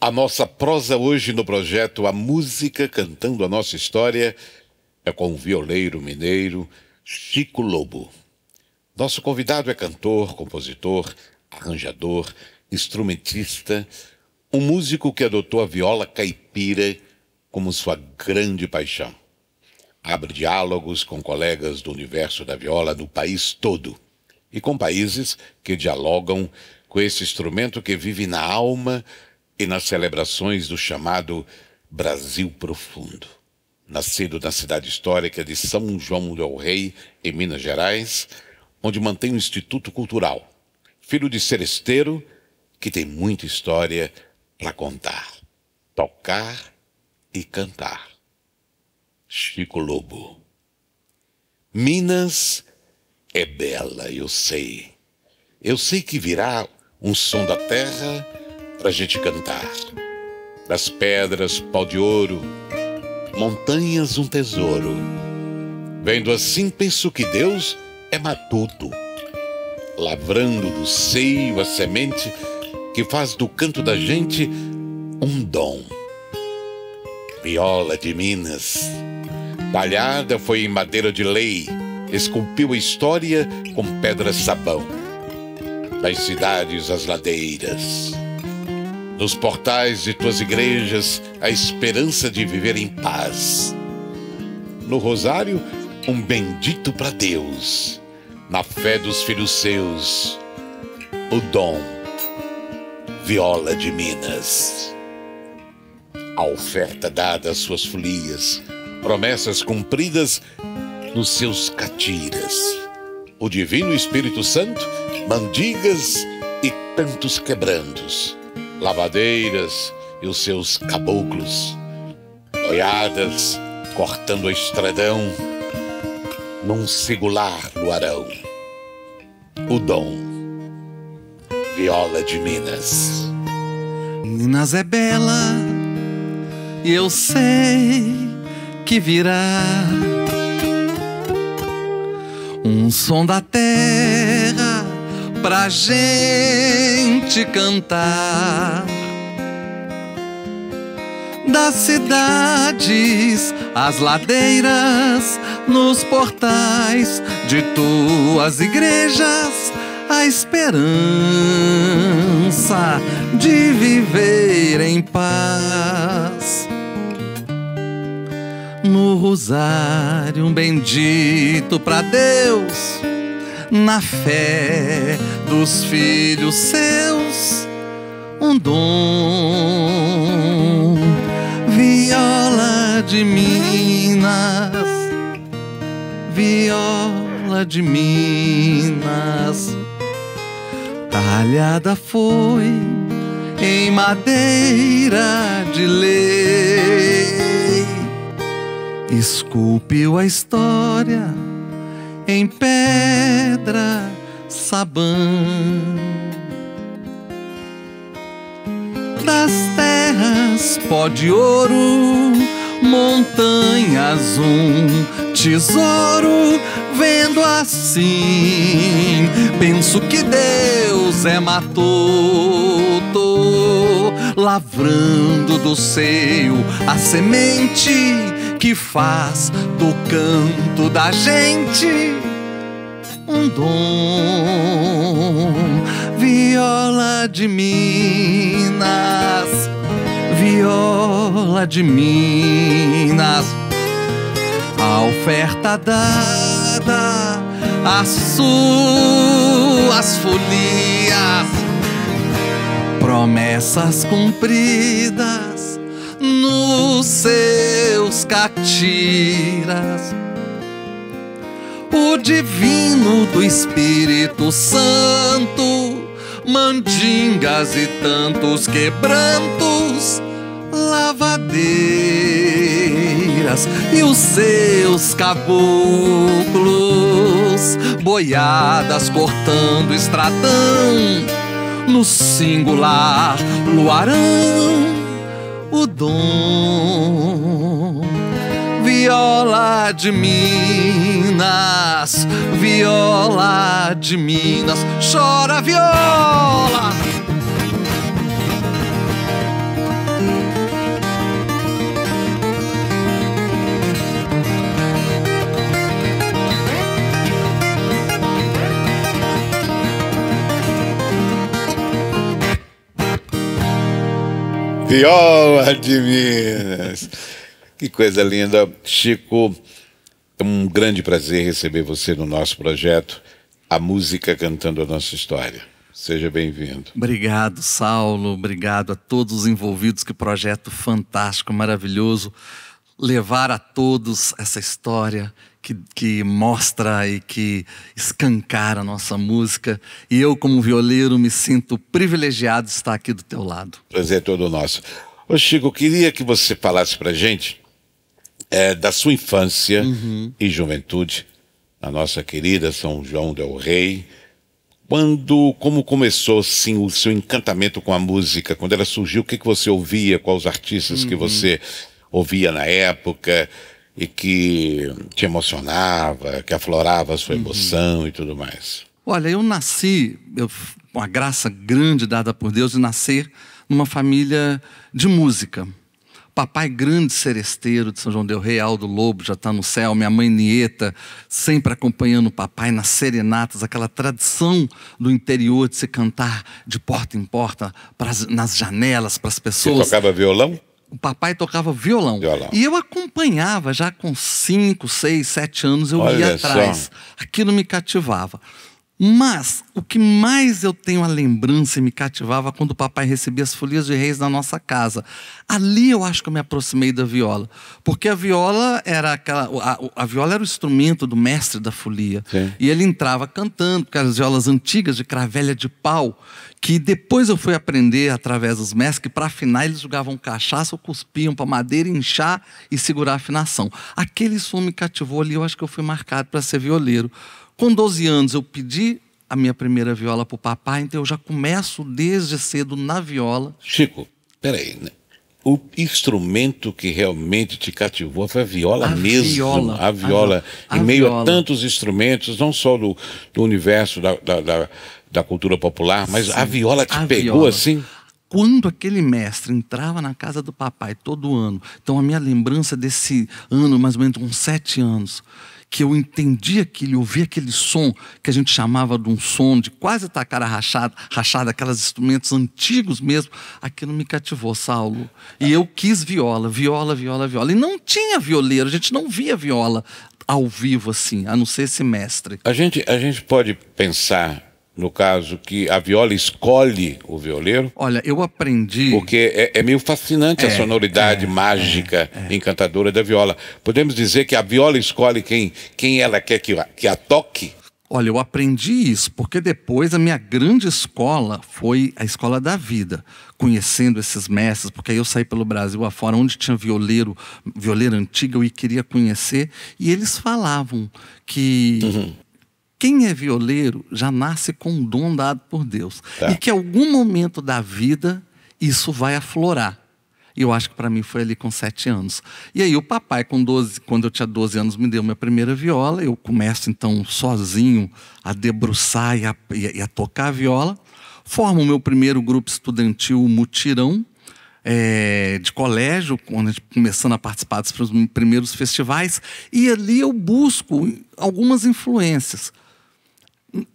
A nossa prosa hoje no projeto A Música Cantando a Nossa História é com o violeiro mineiro Chico Lobo. Nosso convidado é cantor, compositor, arranjador, instrumentista, um músico que adotou a viola caipira como sua grande paixão. Abre diálogos com colegas do universo da viola no país todo e com países que dialogam com esse instrumento que vive na alma e nas celebrações do chamado Brasil Profundo. Nascido na cidade histórica de São João del Rei, em Minas Gerais, onde mantém um instituto cultural. Filho de seresteiro, que tem muita história para contar, tocar e cantar. Chico Lobo. Minas é bela, eu sei. Eu sei que virá um som da terra pra gente cantar. Das pedras, pau de ouro, montanhas, um tesouro. Vendo assim, penso que Deus é matuto, lavrando do seio a semente que faz do canto da gente um dom. Viola de Minas, talhada foi em madeira de lei, esculpiu a história com pedra-sabão. Das cidades às ladeiras, nos portais de tuas igrejas, a esperança de viver em paz. No rosário, um bendito para Deus, na fé dos filhos seus, o dom, viola de Minas. A oferta dada às suas folias, promessas cumpridas nos seus catiras. O divino Espírito Santo, mandigas e tantos quebrantos, lavadeiras e os seus caboclos, boiadas cortando a estradão num singular luarão. O dom, viola de Minas. Minas é bela e eu sei que virá um som da terra pra gente cantar. Das cidades às ladeiras, nos portais de tuas igrejas, a esperança de viver em paz. No rosário um bendito pra Deus, na fé dos filhos seus, um dom, viola de Minas, viola de Minas. Talhada foi em madeira de lei, esculpiu a história em pedra, sabão. Das terras, pó de ouro, montanhas, um tesouro. Vendo assim, penso que Deus é matuto, lavrando do seio a semente que faz do canto da gente um dom. Viola de Minas, viola de Minas. A oferta dada às suas folias, promessas cumpridas nos seus catiras. O divino do Espírito Santo, mandingas e tantos quebrantos, lavadeiras e os seus caboclos, boiadas cortando estradão no singular luarão. O dom, viola de Minas, viola de Minas, chora viola. Viola de Minas. Que coisa linda. Chico, é um grande prazer receber você no nosso projeto, A Música Cantando a Nossa História. Seja bem-vindo. Obrigado, Saulo. Obrigado a todos os envolvidos. Que projeto fantástico, maravilhoso. Levar a todos essa história que mostra e que escancara a nossa música. E eu, como violeiro, me sinto privilegiado de estar aqui do teu lado. Prazer é todo nosso. Ô Chico, eu queria que você falasse pra gente da sua infância e juventude na nossa querida São João del Rei. Como começou assim, o seu encantamento com a música? Quando ela surgiu, o que você ouvia? Quais os artistas que você ouvia na época e que te emocionava, que aflorava a sua emoção e tudo mais? Olha, eu nasci, uma graça grande dada por Deus de nascer numa família de música. Papai grande seresteiro de São João del Rei, Aldo Lobo, já está no céu. Minha mãe Nieta, sempre acompanhando o papai nas serenatas, aquela tradição do interior de se cantar de porta em porta, nas janelas, para as pessoas. Você tocava violão? O papai tocava violão. E eu acompanhava já com 5, 6, 7 anos, eu ia atrás. Aquilo me cativava. Mas o que mais eu tenho a lembrança e me cativava quando o papai recebia as folias de reis na nossa casa. Ali eu acho que eu me aproximei da viola. Porque a viola era a viola era o instrumento do mestre da folia. Sim. E ele entrava cantando, aquelas violas antigas de cravelha de pau, que depois eu fui aprender através dos mestres que para afinar eles jogavam cachaça ou cuspiam para madeira, inchar e segurar a afinação. Aquele som me cativou ali, eu acho que eu fui marcado para ser violeiro. Com 12 anos eu pedi a minha primeira viola para o papai, então eu já começo desde cedo na viola. Chico, peraí, né? O instrumento que realmente te cativou foi a viola mesmo. A viola. Em meio a tantos instrumentos, não só do universo da cultura popular, mas a viola te pegou assim? Quando aquele mestre entrava na casa do papai todo ano, então a minha lembrança desse ano, mais ou menos uns 7 anos, que eu entendi aquilo, ouvi aquele som que a gente chamava de um som de quase tacara rachada, aqueles instrumentos antigos mesmo, aquilo me cativou, Saulo. E eu quis viola. E não tinha violeiro, a gente não via viola ao vivo assim, a não ser esse mestre. A gente pode pensar, no caso, que a viola escolhe o violeiro? Olha, eu aprendi... Porque é meio fascinante a sonoridade mágica, encantadora da viola. Podemos dizer que a viola escolhe quem ela quer que a toque? Olha, eu aprendi isso, porque depois a minha grande escola foi a escola da vida, conhecendo esses mestres, porque aí eu saí pelo Brasil afora, onde tinha violeira antiga, eu queria conhecer, e eles falavam que... Quem é violeiro já nasce com um dom dado por Deus. Tá. E que em algum momento da vida isso vai aflorar. E eu acho que para mim foi ali com 7 anos. E aí o papai, quando eu tinha 12 anos, me deu minha primeira viola. Eu começo então sozinho a debruçar e a tocar a viola. Formo o meu primeiro grupo estudantil, o Mutirão, de colégio, quando a gente começando a participar dos primeiros festivais. E ali eu busco algumas influências.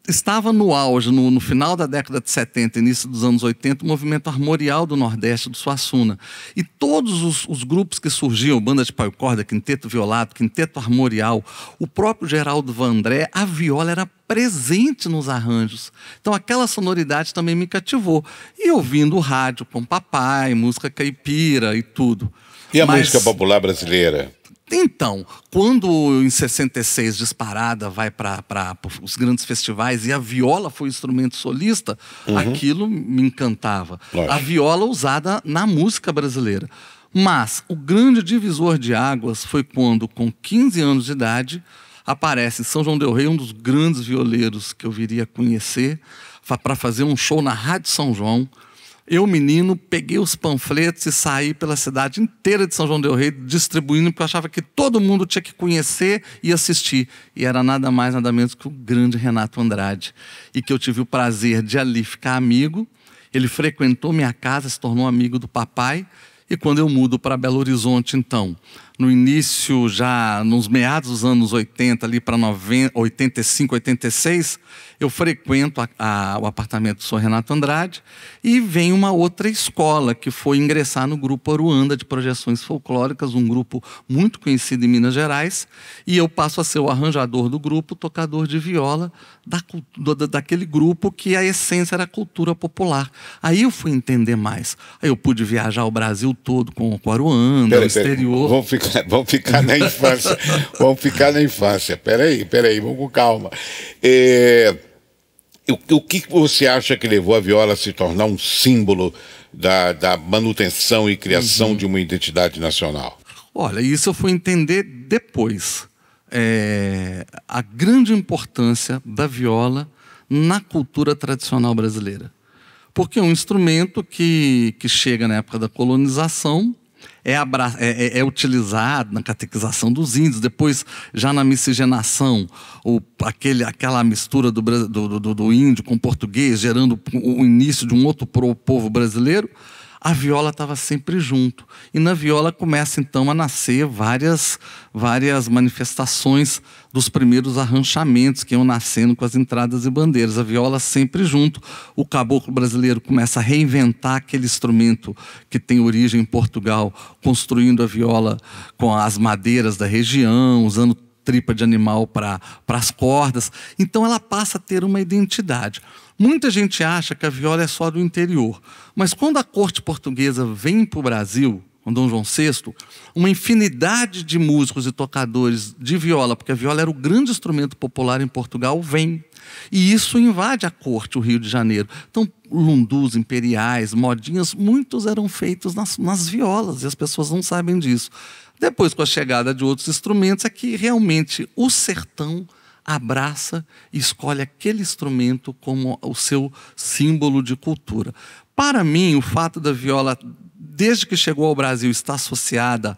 Estava no auge, no final da década de 70, início dos anos 80, o movimento armorial do Nordeste, do Suassuna. E todos os grupos que surgiam, banda de pau e corda, quinteto violado, quinteto armorial, o próprio Geraldo Vandré, a viola era presente nos arranjos. Então aquela sonoridade também me cativou. E ouvindo o rádio com papai, música caipira e tudo. E a música popular brasileira? Então, quando em 66 Disparada vai para os grandes festivais e a viola foi o instrumento solista, aquilo me encantava. Lógico. A viola usada na música brasileira. Mas o grande divisor de águas foi quando, com 15 anos de idade, aparece em São João del Rei um dos grandes violeiros que eu viria a conhecer para fazer um show na Rádio São João. Eu, menino, peguei os panfletos e saí pela cidade inteira de São João del Rei distribuindo, porque eu achava que todo mundo tinha que conhecer e assistir. E era nada mais, nada menos que o grande Renato Andrade. E que eu tive o prazer de ali ficar amigo. Ele frequentou minha casa, se tornou amigo do papai. E quando eu mudo para Belo Horizonte, então, no início, já nos meados dos anos 80, ali para 85, 86, eu frequento o apartamento do Sr. Renato Andrade e vem uma outra escola que foi ingressar no grupo Aruanda de Projeções Folclóricas, um grupo muito conhecido em Minas Gerais, e eu passo a ser o arranjador do grupo, tocador de viola daquele grupo que a essência era a cultura popular. Aí eu fui entender mais. Aí eu pude viajar o Brasil todo com o Aruanda, o exterior. Vamos ficar na infância. Vamos ficar na infância. Peraí, vamos com calma. O que você acha que levou a viola a se tornar um símbolo da manutenção e criação de uma identidade nacional? Olha, isso eu fui entender depois. A grande importância da viola na cultura tradicional brasileira. Porque é um instrumento que chega na época da colonização, é utilizado na catequização dos índios, depois já na miscigenação, aquela mistura do índio com o português, gerando o início de um outro povo brasileiro. A viola estava sempre junto. E na viola começa, então, a nascer várias manifestações dos primeiros arranchamentos que iam nascendo com as entradas e bandeiras. A viola sempre junto. O caboclo brasileiro começa a reinventar aquele instrumento que tem origem em Portugal, construindo a viola com as madeiras da região, usando tripa de animal para as cordas. Então, ela passa a ter uma identidade. Muita gente acha que a viola é só do interior, mas quando a corte portuguesa vem para o Brasil, com Dom João VI, uma infinidade de músicos e tocadores de viola, porque a viola era o grande instrumento popular em Portugal, vem. E isso invade a corte, o Rio de Janeiro. Então, lundus, imperiais, modinhas, muitos eram feitos nas violas, e as pessoas não sabem disso. Depois, com a chegada de outros instrumentos, é que realmente o sertão abraça e escolhe aquele instrumento como o seu símbolo de cultura. Para mim, o fato da viola, desde que chegou ao Brasil, estar associada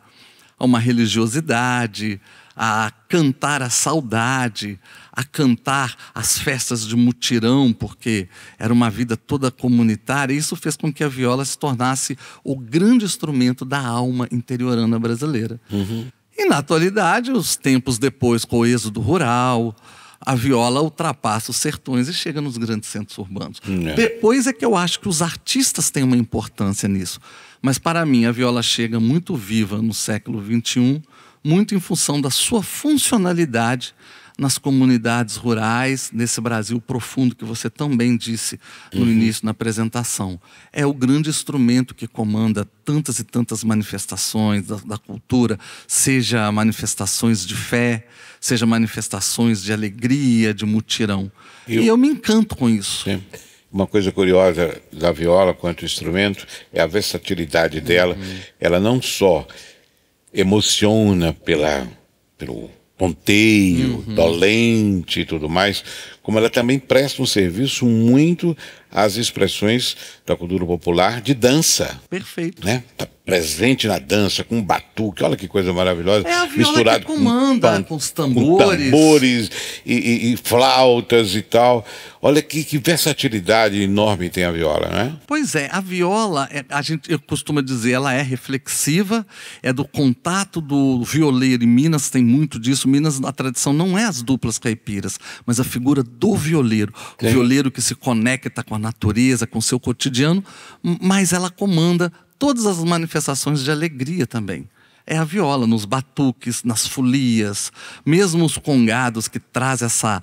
a uma religiosidade, a cantar a saudade, a cantar as festas de mutirão, porque era uma vida toda comunitária, isso fez com que a viola se tornasse o grande instrumento da alma interiorana brasileira. E, na atualidade, os tempos depois, com o êxodo rural, a viola ultrapassa os sertões e chega nos grandes centros urbanos. Depois é que eu acho que os artistas têm uma importância nisso. Mas, para mim, a viola chega muito viva no século XXI, muito em função da sua funcionalidade nas comunidades rurais, nesse Brasil profundo que você também disse no início, na apresentação. É o grande instrumento que comanda tantas e tantas manifestações da cultura, seja manifestações de fé, seja manifestações de alegria, de mutirão. E eu me encanto com isso. Sim. Uma coisa curiosa da viola quanto instrumento é a versatilidade dela. Ela não só emociona pelo ponteio, dolente e tudo mais, como ela também presta um serviço muito às expressões da cultura popular de dança. Perfeito. Né? Tá presente na dança, com batuque, olha que coisa maravilhosa. É a viola misturado que comanda, com os tambores. Com tambores e flautas e tal. Olha que versatilidade enorme tem a viola, né? Pois é, a viola, eu costumo dizer, ela é reflexiva, é do contato do violeiro. Em Minas tem muito disso. Minas, a tradição não é as duplas caipiras, mas a figura do violeiro. O violeiro que se conecta com a natureza, com o seu cotidiano, mas ela comanda todas as manifestações de alegria também. É a viola, nos batuques, nas folias, mesmo os congados que traz essa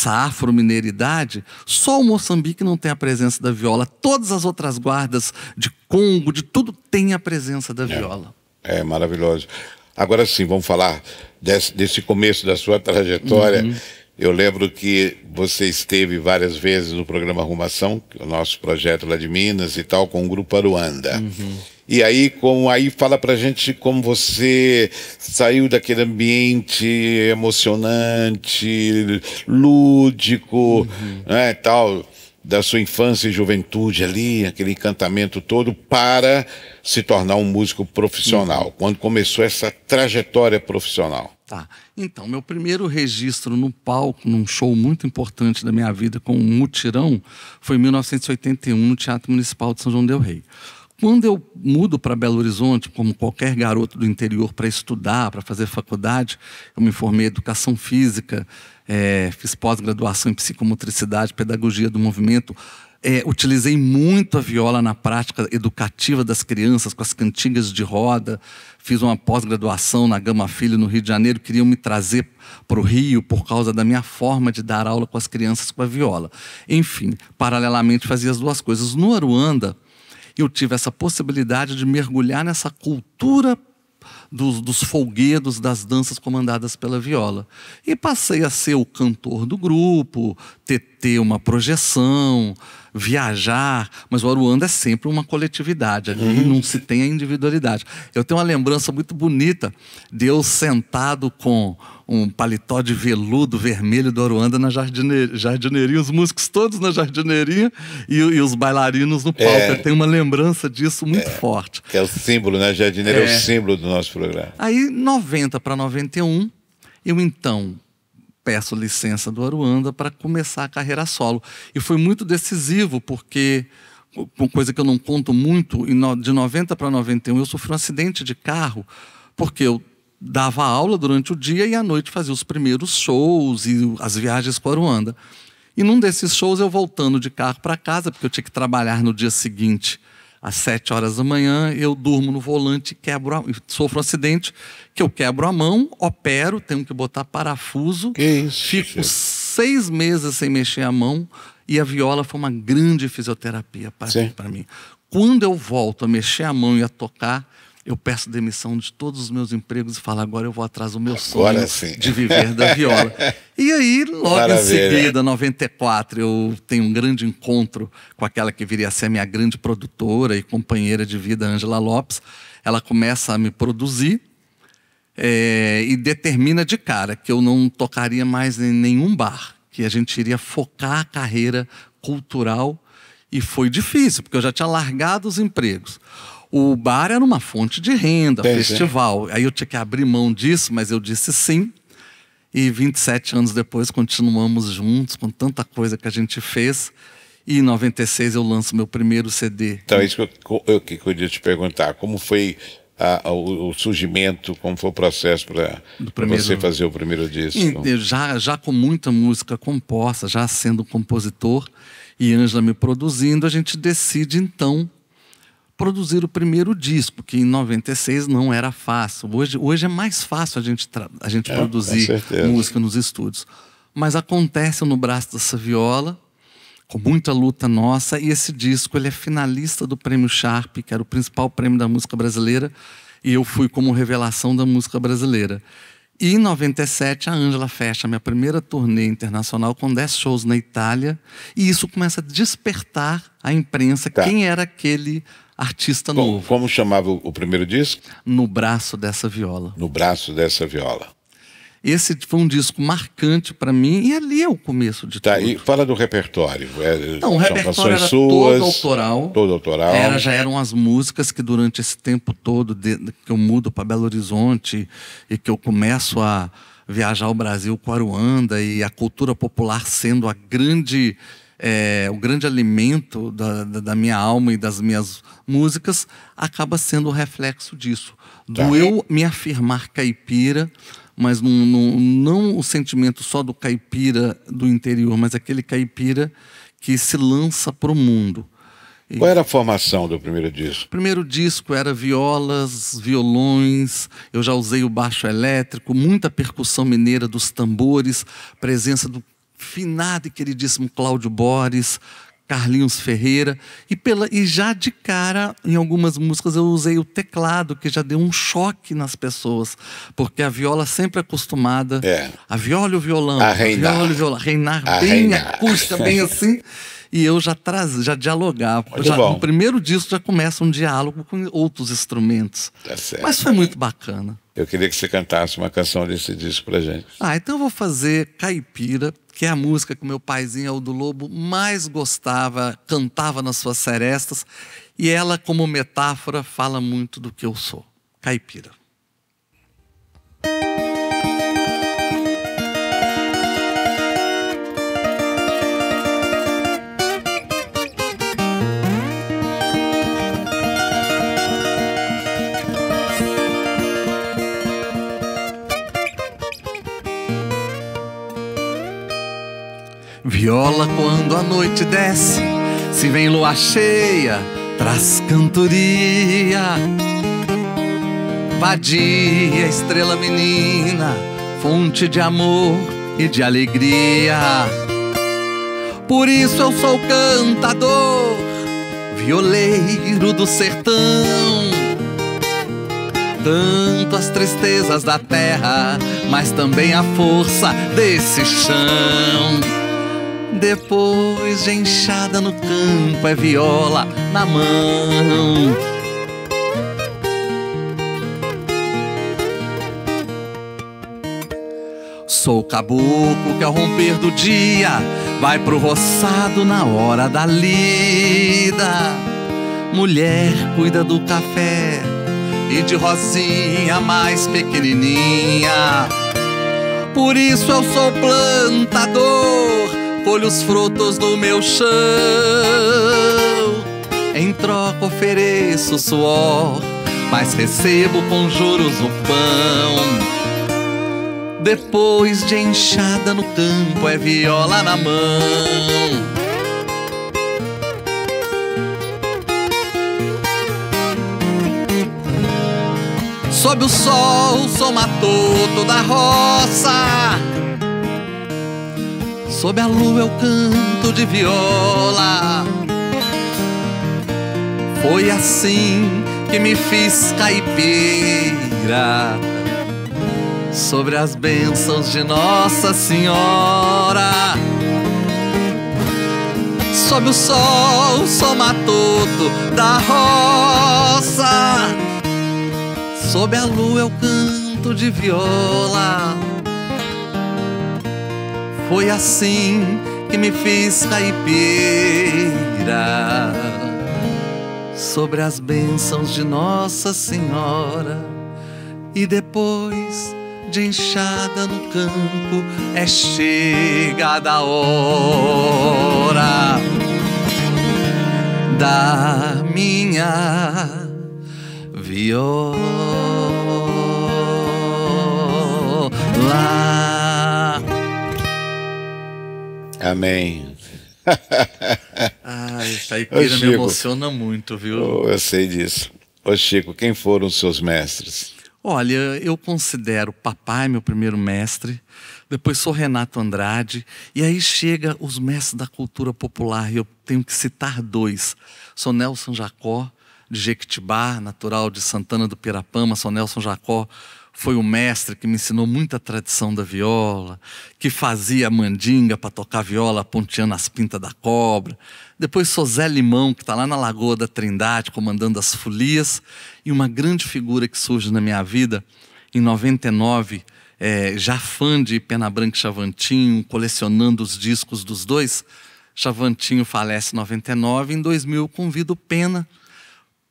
afro-mineridade, só o Moçambique não tem a presença da viola. Todas as outras guardas de Congo, de tudo, tem a presença da viola. É maravilhoso. Agora sim, vamos falar desse começo da sua trajetória. Eu lembro que você esteve várias vezes no programa Arrumação, que é o nosso projeto lá de Minas e tal, com o Grupo Aruanda. E aí, fala pra gente como você saiu daquele ambiente emocionante, lúdico, né, tal, da sua infância e juventude ali, aquele encantamento todo, para se tornar um músico profissional. Quando começou essa trajetória profissional? Tá. Então, meu primeiro registro no palco, num show muito importante da minha vida, com um mutirão, foi em 1981, no Teatro Municipal de São João del Rei. Quando eu mudo para Belo Horizonte, como qualquer garoto do interior, para estudar, para fazer faculdade, eu me formei em educação física, fiz pós-graduação em psicomotricidade, pedagogia do movimento. Utilizei muito a viola na prática educativa das crianças, com as cantigas de roda. Fiz uma pós-graduação na Gama Filho, no Rio de Janeiro. Queriam me trazer para o Rio por causa da minha forma de dar aula com as crianças com a viola. Enfim, paralelamente fazia as duas coisas. No Aruanda, eu tive essa possibilidade de mergulhar nessa cultura dos folguedos, das danças comandadas pela viola. E passei a ser o cantor do grupo, ter uma projeção, viajar. Mas o Aruanda é sempre uma coletividade, ali não se tem a individualidade. Eu tenho uma lembrança muito bonita de eu sentado com um paletó de veludo vermelho do Aruanda na jardineirinha, os músicos todos na jardineirinha e os bailarinos no palco. Eu tenho uma lembrança disso muito forte. Que é o símbolo, né? Jardineiro é o símbolo do nosso programa. Aí, 90 para 91, eu então peço licença do Aruanda para começar a carreira solo. E foi muito decisivo, porque, uma coisa que eu não conto muito, de 90 para 91 eu sofri um acidente de carro, porque eu dava aula durante o dia e à noite fazia os primeiros shows e as viagens com a Aruanda. E num desses shows, eu voltando de carro para casa, porque eu tinha que trabalhar no dia seguinte, às 7 horas da manhã, eu durmo no volante e sofro um acidente que eu quebro a mão, opero, tenho que botar parafuso, fico 6 meses sem mexer a mão, e a viola foi uma grande fisioterapia para mim. Quando eu volto a mexer a mão e a tocar, eu peço demissão de todos os meus empregos e falo, agora eu vou atrás do meu sonho de viver da viola. E aí, logo em seguida, 94, eu tenho um grande encontro com aquela que viria a ser a minha grande produtora e companheira de vida, Ângela Lopes. Ela começa a me produzir e determina de cara que eu não tocaria mais em nenhum bar, que a gente iria focar a carreira cultural. E foi difícil, porque eu já tinha largado os empregos. O bar era uma fonte de renda, festival. Aí eu tinha que abrir mão disso, mas eu disse sim. E 27 anos depois continuamos juntos, com tanta coisa que a gente fez. E em 96 eu lanço meu primeiro CD. Então, é isso que eu queria te perguntar. Como foi o surgimento, como foi o processo para você fazer o primeiro disco? Já com muita música composta, já sendo compositor, e Ângela me produzindo, a gente decide então produzir o primeiro disco, que em 96 não era fácil. Hoje é mais fácil a gente produzir música nos estúdios. Mas acontece no braço dessa viola, com muita luta nossa, e esse disco ele é finalista do Prêmio Sharp, que era o principal prêmio da música brasileira, e eu fui como revelação da música brasileira. E em 97, a Ângela fecha a minha primeira turnê internacional com 10 shows na Itália, e isso começa a despertar a imprensa quem era aquele artista novo. Como chamava o primeiro disco? No Braço Dessa Viola. No Braço Dessa Viola. Esse foi um disco marcante para mim, e ali é o começo de tudo. E fala do repertório. Então, o repertório era todo autoral. Todo autoral. Já eram as músicas que durante esse tempo todo, que eu mudo para Belo Horizonte e que eu começo a viajar o Brasil com a Aruanda, e a cultura popular sendo o grande alimento da minha alma e das minhas músicas, acaba sendo o reflexo disso. Do eu me afirmar caipira, mas não o sentimento só do caipira do interior, mas aquele caipira que se lança para o mundo. Qual era a formação do primeiro disco? O primeiro disco era violas, violões, eu já usei o baixo elétrico, muita percussão mineira dos tambores, presença do finado e queridíssimo Cláudio Borges, Carlinhos Ferreira, e já de cara, em algumas músicas, eu usei o teclado, que já deu um choque nas pessoas, porque a viola sempre é acostumada, a viola e o violão, reinar bem acústica, bem assim, e eu já dialogar. No primeiro disco já começa um diálogo com outros instrumentos. Mas foi muito bacana. Eu queria que você cantasse uma canção desse disco pra gente. Então eu vou fazer Caipira, que é a música que o meu paizinho Aldo Lobo mais gostava, cantava nas suas serestas, e ela, como metáfora, fala muito do que eu sou. Caipira. Viola quando a noite desce, se vem lua cheia, traz cantoria. Vadia, estrela menina, fonte de amor e de alegria. Por isso eu sou cantador, violeiro do sertão. Canto as tristezas da terra, mas também a força desse chão. Depois de enxada no campo, é viola na mão. Sou o caboclo que ao romper do dia vai pro roçado na hora da lida. Mulher cuida do café e de Rosinha mais pequenininha. Por isso eu sou plantador, colho os frutos do meu chão. Em troca ofereço suor, mas recebo com juros o pão. Depois de enxada no campo, é viola na mão. Sob o sol, sou matoto da roça. Sob a lua eu canto de viola. Foi assim que me fiz caipira, sobre as bênçãos de Nossa Senhora. Sob o sol, sou matoto da roça. Sob a lua eu canto de viola. Foi assim que me fiz caipira, sobre as bênçãos de Nossa Senhora. E depois de enxada no campo, é chegada a hora da minha viola. Amém. Ai, caipira me emociona muito, viu? Oh, eu sei disso. Ô Chico, quem foram os seus mestres? Olha, eu considero papai meu primeiro mestre, depois sou Renato Andrade, e aí chega os mestres da cultura popular, e eu tenho que citar dois. Sou Nelson Jacó, de Jequitibá, natural de Santana do Pirapama. Sou Nelson Jacó foi o mestre que me ensinou muita tradição da viola, que fazia a mandinga para tocar viola ponteando as pintas da cobra. Depois sou Zé Limão, que está lá na Lagoa da Trindade, comandando as folias. E uma grande figura que surge na minha vida, em 99, já fã de Pena Branca e Chavantinho, colecionando os discos dos dois. Chavantinho falece em 99, em 2000 eu convido o Pena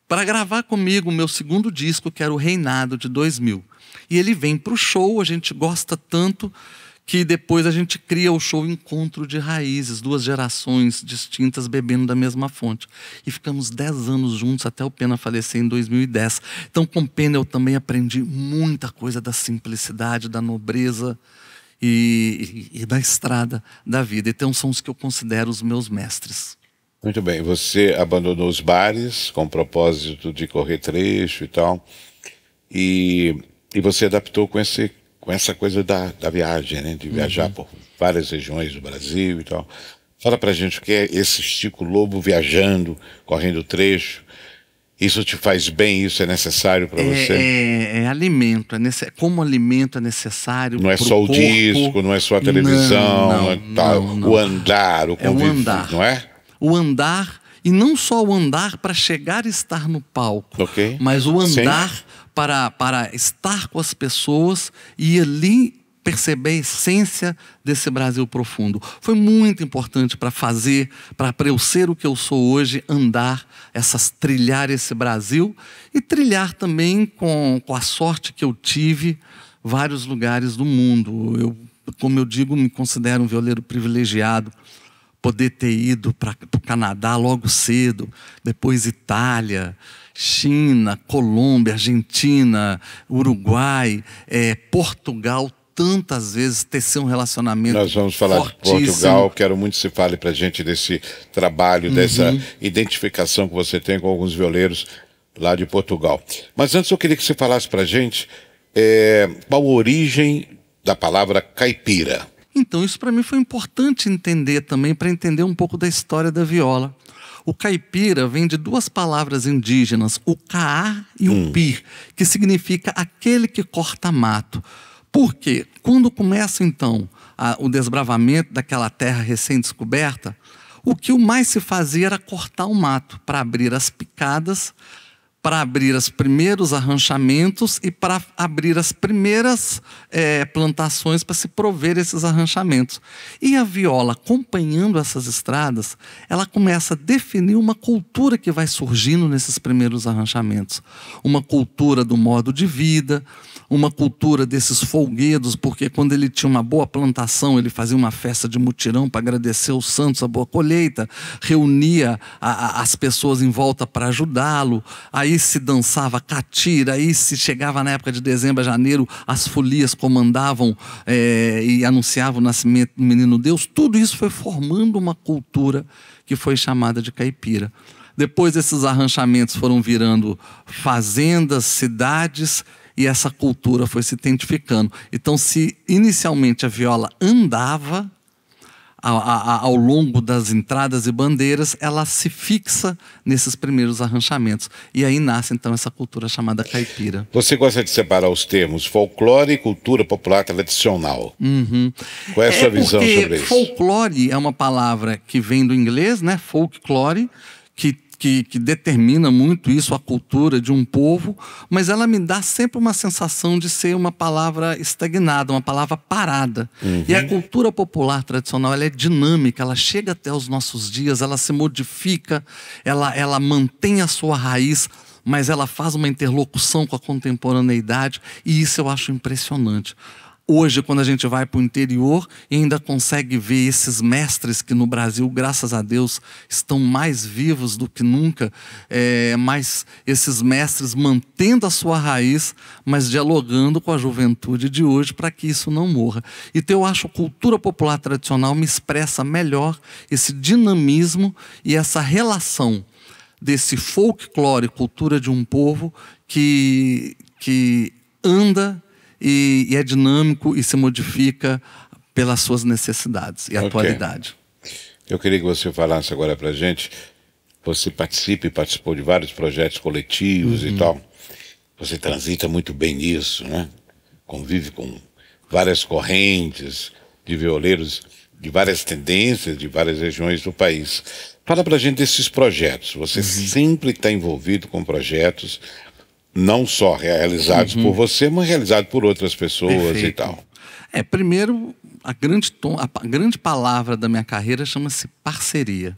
para gravar comigo o meu segundo disco, que era o Reinado, de 2000. E ele vem para o show, a gente gosta tanto que depois a gente cria o show Encontro de Raízes, duas gerações distintas bebendo da mesma fonte. E ficamos 10 anos juntos até o Pena falecer em 2010. Então com o Pena eu também aprendi muita coisa da simplicidade, da nobreza e da estrada da vida. Então são os que eu considero os meus mestres. Muito bem, você abandonou os bares com o propósito de correr trecho e tal, e você adaptou com essa coisa da viagem, né? De viajar por várias regiões do Brasil e tal. Fala pra gente o que é esse Chico Lobo viajando, correndo trecho. Isso te faz bem? Isso é necessário para você? É alimento, como alimento é necessário. Não é só o disco, não é só a televisão, não. O andar, o convívio, não é? O andar, e não só o andar para chegar e estar no palco, mas o andar para estar com as pessoas e ali perceber a essência desse Brasil profundo. Foi muito importante para eu ser o que eu sou hoje, trilhar esse Brasil e trilhar também com a sorte que eu tive vários lugares do mundo. Eu, como eu digo, me considero um violeiro privilegiado. Poder ter ido para o Canadá logo cedo, depois Itália, China, Colômbia, Argentina, Uruguai, Portugal, tantas vezes tecer um relacionamento Nós vamos falar fortíssimo. de Portugal. Quero muito que você fale para a gente desse trabalho, dessa identificação que você tem com alguns violeiros lá de Portugal. Mas antes eu queria que você falasse para a gente qual a origem da palavra caipira. Então, isso para mim foi importante entender também, para entender um pouco da história da viola. O caipira vem de duas palavras indígenas, o caá e o pir, que significa aquele que corta mato. Por quê? Quando começa, então, o desbravamento daquela terra recém-descoberta, o que mais se fazia era cortar o mato para abrir as picadas, para abrir os primeiros arranchamentos e para abrir as primeiras plantações para se prover esses arranchamentos. E a viola, acompanhando essas estradas, ela começa a definir uma cultura que vai surgindo nesses primeiros arranchamentos. Uma cultura do modo de vida, uma cultura desses folguedos, porque quando ele tinha uma boa plantação, ele fazia uma festa de mutirão para agradecer os santos a boa colheita, reunia as pessoas em volta para ajudá-lo, aí se dançava catira, aí se chegava na época de dezembro a janeiro, as folias comandavam e anunciavam o nascimento do menino Deus. Tudo isso foi formando uma cultura que foi chamada de caipira. Depois esses arranchamentos foram virando fazendas, cidades, e essa cultura foi se identificando. Então, se inicialmente a viola andava ao longo das entradas e bandeiras, ela se fixa nesses primeiros arranchamentos. E aí nasce, então, essa cultura chamada caipira. Você gosta de separar os termos folclore e cultura popular tradicional. Qual é a sua visão sobre isso? Folclore é uma palavra que vem do inglês, né? Folklore, que determina muito isso, a cultura de um povo, mas ela me dá sempre uma sensação de ser uma palavra estagnada, uma palavra parada. E a cultura popular tradicional, ela é dinâmica, ela chega até os nossos dias, ela se modifica, ela mantém a sua raiz, mas ela faz uma interlocução com a contemporaneidade, e isso eu acho impressionante. Hoje, quando a gente vai para o interior e ainda consegue ver esses mestres que no Brasil, graças a Deus, estão mais vivos do que nunca, mas esses mestres mantendo a sua raiz, mas dialogando com a juventude de hoje para que isso não morra. Então eu acho que a cultura popular tradicional me expressa melhor esse dinamismo e essa relação desse folclore, cultura de um povo que anda e é dinâmico e se modifica pelas suas necessidades e atualidade. Eu queria que você falasse agora para a gente. Você participou de vários projetos coletivos e tal. Você transita muito bem nisso, né? Convive com várias correntes de violeiros de várias tendências, de várias regiões do país. Fala para a gente desses projetos. Você sempre está envolvido com projetos não só realizados por você, mas realizados por outras pessoas. Perfeito. E tal. Primeiro, a grande palavra da minha carreira chama-se parceria.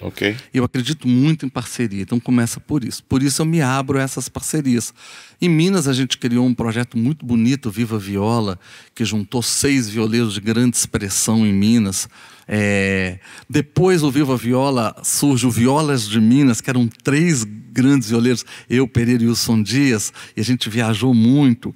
Eu acredito muito em parceria, então começa por isso. Por isso eu me abro a essas parcerias. Em Minas a gente criou um projeto muito bonito, Viva Viola, que juntou 6 violeiros de grande expressão em Minas. Depois do Viva Viola surge o Violas de Minas, que eram 3 grandes violeiros, eu, Pereira e Wilson Dias, e a gente viajou muito.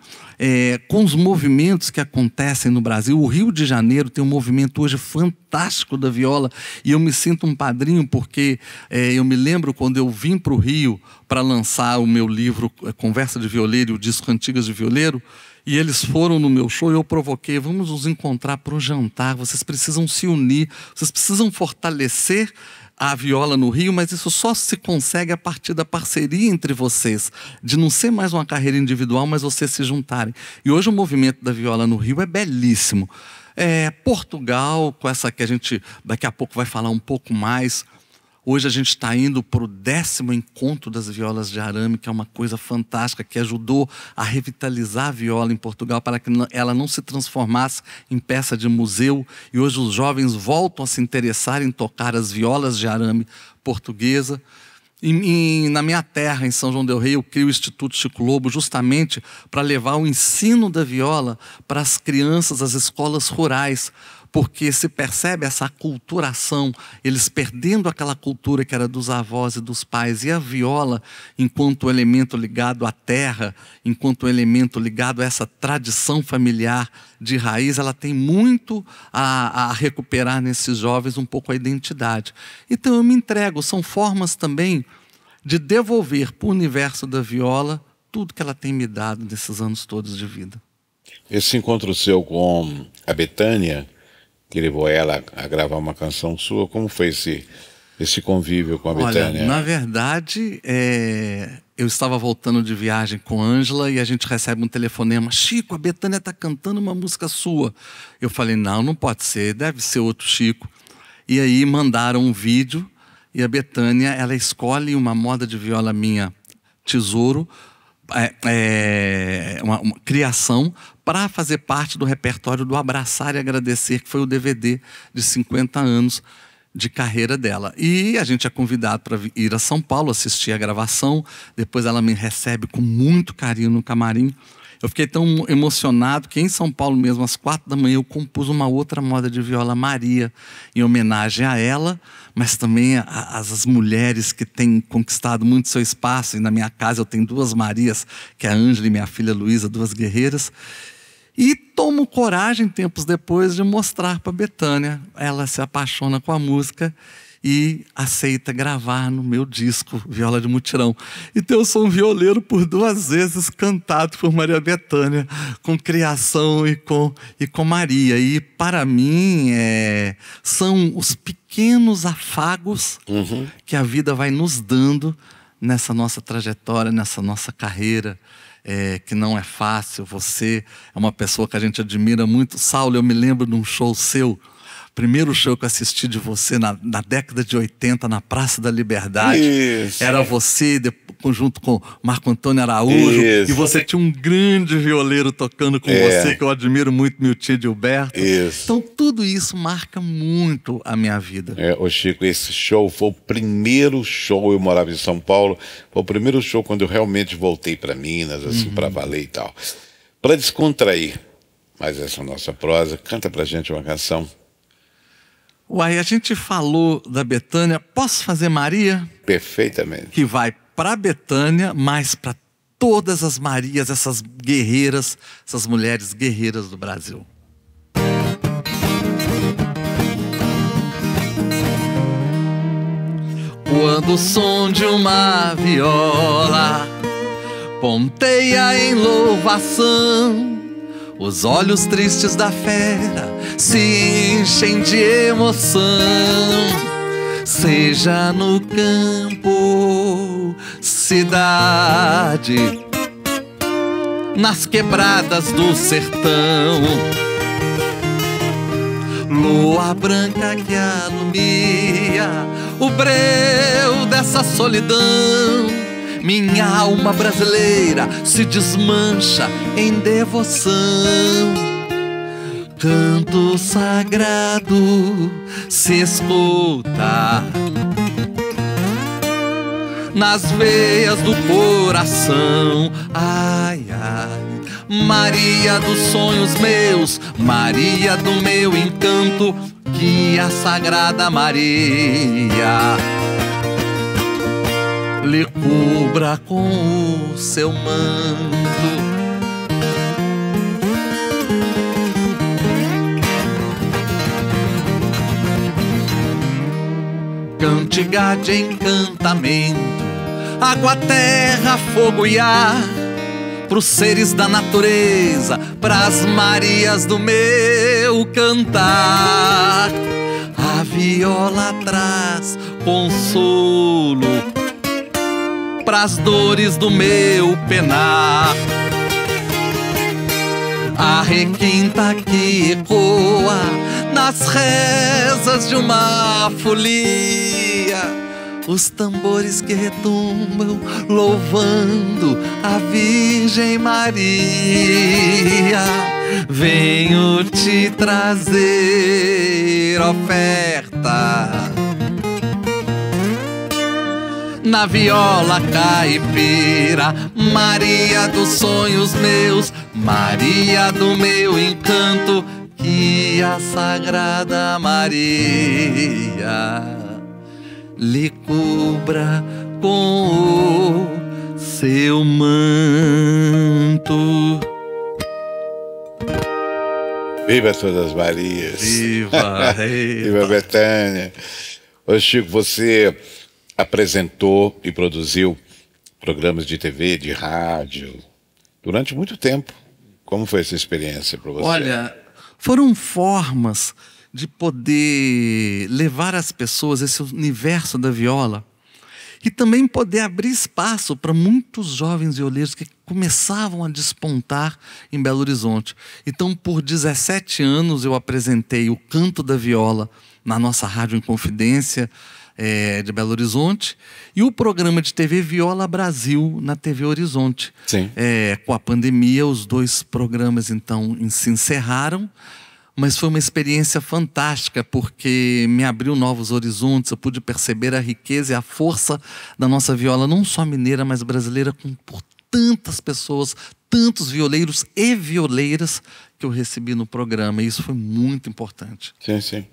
Com os movimentos que acontecem no Brasil, o Rio de Janeiro tem um movimento hoje fantástico da viola, e eu me sinto um padrinho porque eu me lembro quando eu vim para o Rio para lançar o meu livro Conversa de Violeiro e o disco Cantigas de Violeiro, e eles foram no meu show e eu provoquei, vamos nos encontrar para um jantar, vocês precisam se unir, vocês precisam fortalecer a viola no Rio, mas isso só se consegue a partir da parceria entre vocês, de não ser mais uma carreira individual, mas vocês se juntarem. E hoje o movimento da viola no Rio é belíssimo. Portugal, com essa que a gente daqui a pouco vai falar um pouco mais. Hoje a gente está indo para o 10º encontro das violas de arame, que é uma coisa fantástica, que ajudou a revitalizar a viola em Portugal para que ela não se transformasse em peça de museu. E hoje os jovens voltam a se interessar em tocar as violas de arame portuguesa. Na minha terra, em São João del Rei, eu crio o Instituto Chico Lobo justamente para levar o ensino da viola para as crianças, as escolas rurais, porque se percebe essa aculturação, eles perdendo aquela cultura que era dos avós e dos pais, e a viola, enquanto elemento ligado à terra, enquanto elemento ligado a essa tradição familiar de raiz, ela tem muito a recuperar nesses jovens um pouco a identidade. Então eu me entrego, são formas também de devolver para o universo da viola tudo que ela tem me dado nesses anos todos de vida. Esse encontro seu com a Bethânia, que levou ela a gravar uma canção sua, como foi esse convívio com a Bethânia? Olha, na verdade, eu estava voltando de viagem com a Ângela e a gente recebe um telefonema: Chico, a Bethânia está cantando uma música sua. Eu falei: não pode ser, deve ser outro Chico. E aí mandaram um vídeo e a Bethânia, ela escolhe uma moda de viola minha, Tesouro, uma criação, para fazer parte do repertório do Abraçar e Agradecer, que foi o DVD de 50 anos de carreira dela. E a gente é convidado para ir a São Paulo assistir a gravação. Depois ela me recebe com muito carinho no camarim. Eu fiquei tão emocionado que em São Paulo mesmo, às 4 da manhã, eu compus uma outra moda de viola, Maria, em homenagem a ela, mas também às mulheres que têm conquistado muito seu espaço. E na minha casa eu tenho 2 Marias, que é a Ângela e minha filha Luísa, 2 guerreiras. E tomo coragem, tempos depois, de mostrar para a Bethânia. Ela se apaixona com a música e aceita gravar no meu disco, Viola de Mutirão. Então eu sou um violeiro por 2 vezes cantado por Maria Bethânia, com criação e com Maria. E para mim são os pequenos afagos que a vida vai nos dando nessa nossa trajetória, nessa nossa carreira, que não é fácil. Você é uma pessoa que a gente admira muito. Saulo, eu me lembro de um show seu, primeiro show que eu assisti de você na década de 80, na Praça da Liberdade. Isso. Era você, junto com Marco Antônio Araújo. Isso. E você tinha um grande violeiro tocando com você, que eu admiro muito, meu tio Gilberto. Isso. Então tudo isso marca muito a minha vida. Ô Chico, esse show foi o primeiro show, eu morava em São Paulo, foi o primeiro show quando eu realmente voltei para Minas, assim, para valer e tal. Para descontrair mais essa nossa prosa, canta pra gente uma canção. Uai, a gente falou da Bethânia. Posso fazer Maria? Perfeitamente. Que vai para Bethânia, mas para todas as Marias, essas guerreiras, essas mulheres guerreiras do Brasil. Quando o som de uma viola ponteia em louvação, os olhos tristes da fera se enchem de emoção. Seja no campo, cidade, nas quebradas do sertão, lua branca que alumia o breu dessa solidão. Minha alma brasileira se desmancha em devoção. Canto sagrado se escuta nas veias do coração. Ai, ai, Maria dos sonhos meus, Maria do meu encanto, que a Sagrada Maria lhe cubra com o seu manto. Cantiga de encantamento, água, terra, fogo e ar, pros seres da natureza, pras Marias do meu cantar. A viola traz consolo pras dores do meu penar. A requinta que ecoa nas rezas de uma folia, os tambores que retumbam louvando a Virgem Maria. Venho te trazer oferta na viola caipira, Maria dos sonhos meus, Maria do meu encanto, que a Sagrada Maria lhe cubra com o seu manto. Viva todas as Marias! Viva! Viva Bethânia! Ô Chico, você apresentou e produziu programas de TV, de rádio, durante muito tempo. Como foi essa experiência para você? Olha, foram formas de poder levar às pessoas esse universo da viola e também poder abrir espaço para muitos jovens violeiros que começavam a despontar em Belo Horizonte. Então, por 17 anos, eu apresentei o Canto da Viola na nossa Rádio Inconfidência de Belo Horizonte e o programa de TV Viola Brasil na TV Horizonte. Sim. Com a pandemia, os dois programas, então, se encerraram. Mas foi uma experiência fantástica, porque me abriu novos horizontes. Eu pude perceber a riqueza e a força da nossa viola, não só mineira, mas brasileira, por tantas pessoas, tantos violeiros e violeiras que eu recebi no programa. E isso foi muito importante. Sim, sim.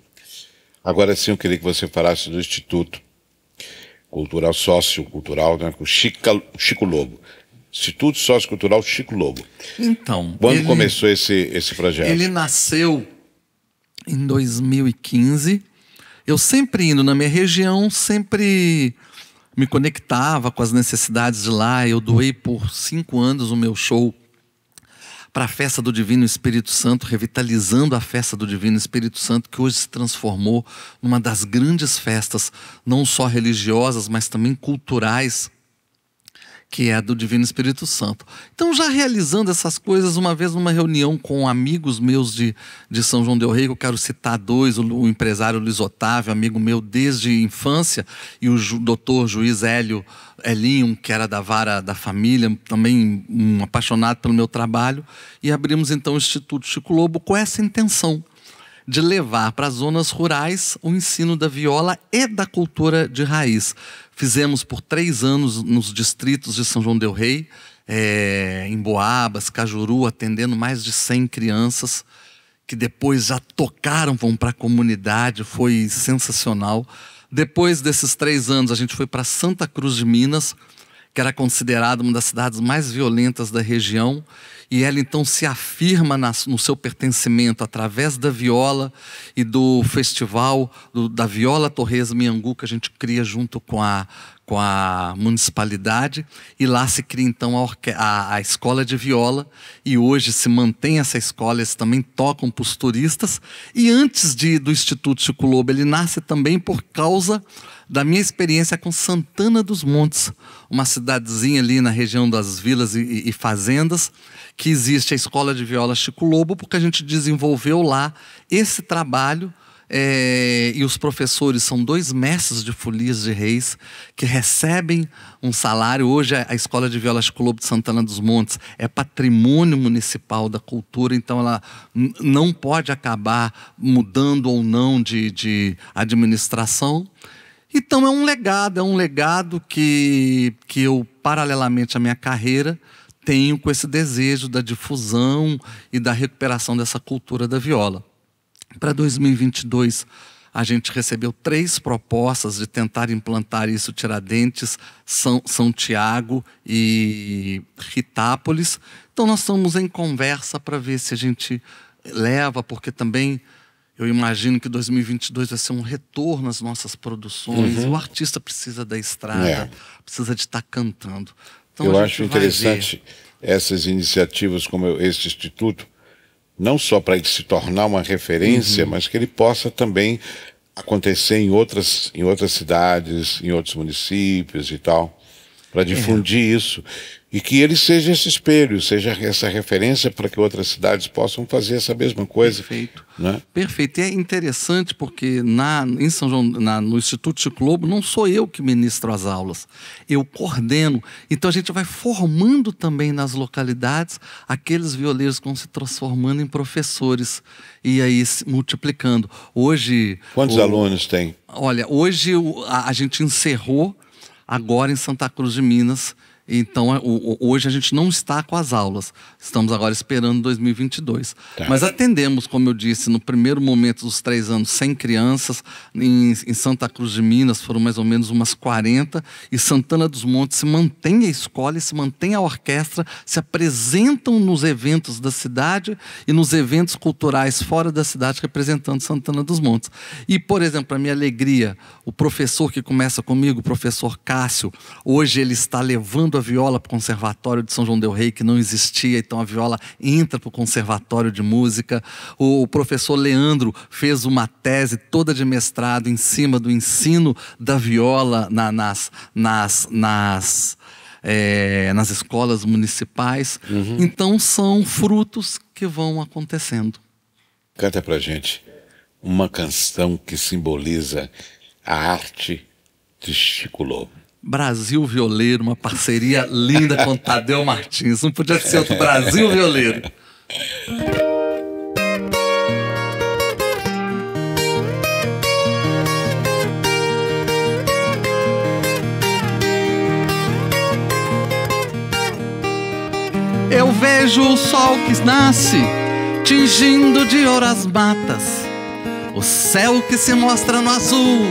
Agora sim, eu queria que você falasse do Instituto Cultural Sociocultural, né, com o Chico Lobo. Instituto Sociocultural Chico Lobo. Então, quando começou esse projeto? Ele nasceu em 2015. Eu sempre indo na minha região, sempre me conectava com as necessidades de lá. Eu doei por 5 anos o meu show para a Festa do Divino Espírito Santo, revitalizando a Festa do Divino Espírito Santo, que hoje se transformou numa das grandes festas, não só religiosas, mas também culturais, que é a do Divino Espírito Santo. Então, já realizando essas coisas, uma vez numa reunião com amigos meus de São João del Rei, eu quero citar dois, o empresário Luiz Otávio, amigo meu desde infância, e o doutor juiz Elinho, que era da vara da família, também um apaixonado pelo meu trabalho, e abrimos então o Instituto Chico Lobo com essa intenção de levar para as zonas rurais o ensino da viola e da cultura de raiz. Fizemos por 3 anos nos distritos de São João del Rei, em Boabas, Cajuru, atendendo mais de 100 crianças, que depois já tocaram, vão para a comunidade, foi sensacional. Depois desses 3 anos, a gente foi para Santa Cruz de Minas, que era considerada uma das cidades mais violentas da região, e ela então se afirma no seu pertencimento através da viola e do festival da Viola Torres Miangu, que a gente cria junto com a municipalidade, e lá se cria então a escola de viola, e hoje se mantém essa escola, eles também tocam para os turistas. E antes do Instituto Chico Lobo, ele nasce também por causa da minha experiência com Santana dos Montes, uma cidadezinha ali na região das vilas e fazendas, que existe a escola de viola Chico Lobo, porque a gente desenvolveu lá esse trabalho. E os professores são 2 mestres de folias de reis que recebem um salário. Hoje a Escola de Viola Chico Lobo de Santana dos Montes é patrimônio municipal da cultura, então ela não pode acabar mudando ou não de administração. Então é um legado que eu, paralelamente à minha carreira, tenho com esse desejo da difusão e da recuperação dessa cultura da viola. Para 2022, a gente recebeu 3 propostas de tentar implantar isso: Tiradentes, São Tiago e Ritápolis. Então nós estamos em conversa para ver se a gente leva, porque também eu imagino que 2022 vai ser um retorno às nossas produções. O artista precisa da estrada, precisa de estar cantando. Então, eu acho interessante essas iniciativas como esse instituto, não só para ele se tornar uma referência, mas que ele possa também acontecer em outras cidades, em outros municípios e tal, para difundir isso. E que ele seja esse espelho, seja essa referência para que outras cidades possam fazer essa mesma coisa. Perfeito. Né? Perfeito. E é interessante porque em São João, no Instituto Chico Lobo, não sou eu que ministro as aulas, eu coordeno. Então a gente vai formando também nas localidades aqueles violeiros que vão se transformando em professores e aí se multiplicando. Hoje... Quantos alunos tem? Olha, hoje a gente encerrou agora em Santa Cruz de Minas Então, hoje a gente não está com as aulas. Estamos agora esperando 2022. Tá. Mas atendemos, como eu disse, no primeiro momento dos 3 anos, 100 crianças. Em Santa Cruz de Minas foram mais ou menos umas 40. E Santana dos Montes se mantém a escola e se mantém a orquestra, se apresentam nos eventos da cidade e nos eventos culturais fora da cidade, representando Santana dos Montes. E, por exemplo, para minha alegria, o professor que começa comigo, o professor Cássio, hoje ele está levando a viola para o Conservatório de São João del Rei, que não existia, então a viola entra para o Conservatório de Música. O professor Leandro fez uma tese toda de mestrado em cima do ensino da viola nas escolas municipais. Então são frutos que vão acontecendo. Canta pra gente uma canção que simboliza a arte de Chico Lobo. Brasil Violeiro, uma parceria linda com Tadeu Martins. Não podia ser outro Brasil Violeiro. Eu vejo o sol que nasce, tingindo de ouro as matas, o céu que se mostra no azul,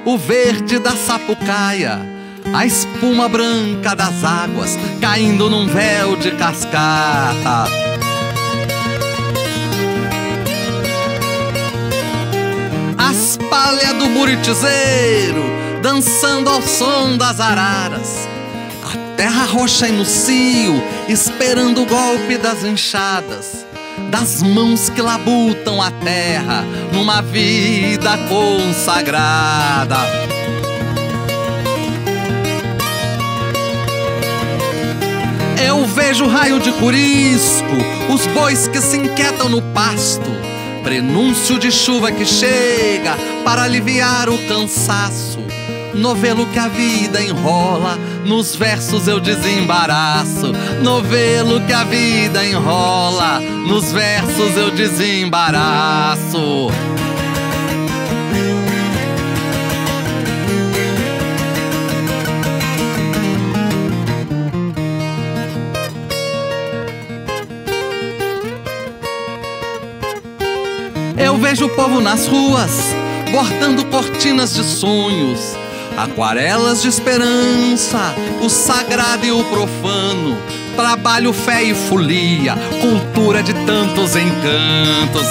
o verde da sapucaia, a espuma branca das águas caindo num véu de cascata. As palhas do buritizeiro dançando ao som das araras, a terra roxa e no cio esperando o golpe das enxadas, das mãos que labutam a terra numa vida consagrada. Eu vejo raio de curisco, os bois que se inquietam no pasto, prenúncio de chuva que chega para aliviar o cansaço. Novelo que a vida enrola, nos versos eu desembaraço. Novelo que a vida enrola, nos versos eu desembaraço. Eu vejo o povo nas ruas, bordando cortinas de sonhos, aquarelas de esperança, o sagrado e o profano, trabalho, fé e folia, cultura de tantos encantos.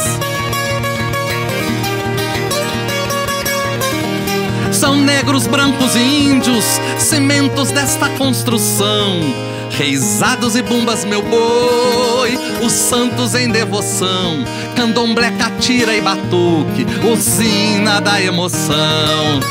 São negros, brancos e índios, cimentos desta construção, reisados e bumbas, meu boi, os santos em devoção, candomblé, catira e batuque, usina da emoção.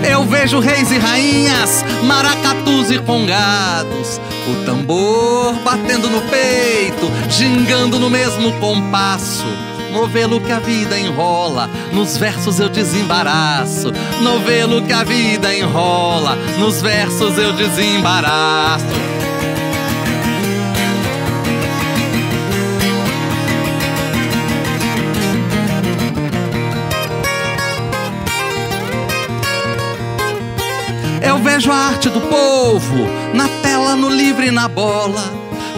Eu vejo reis e rainhas, maracatus e congados, o tambor batendo no peito, gingando no mesmo compasso. Novelo que a vida enrola, nos versos eu desembaraço. Novelo que a vida enrola, nos versos eu desembaraço. Eu vejo a arte do povo, na tela, no livro e na bola.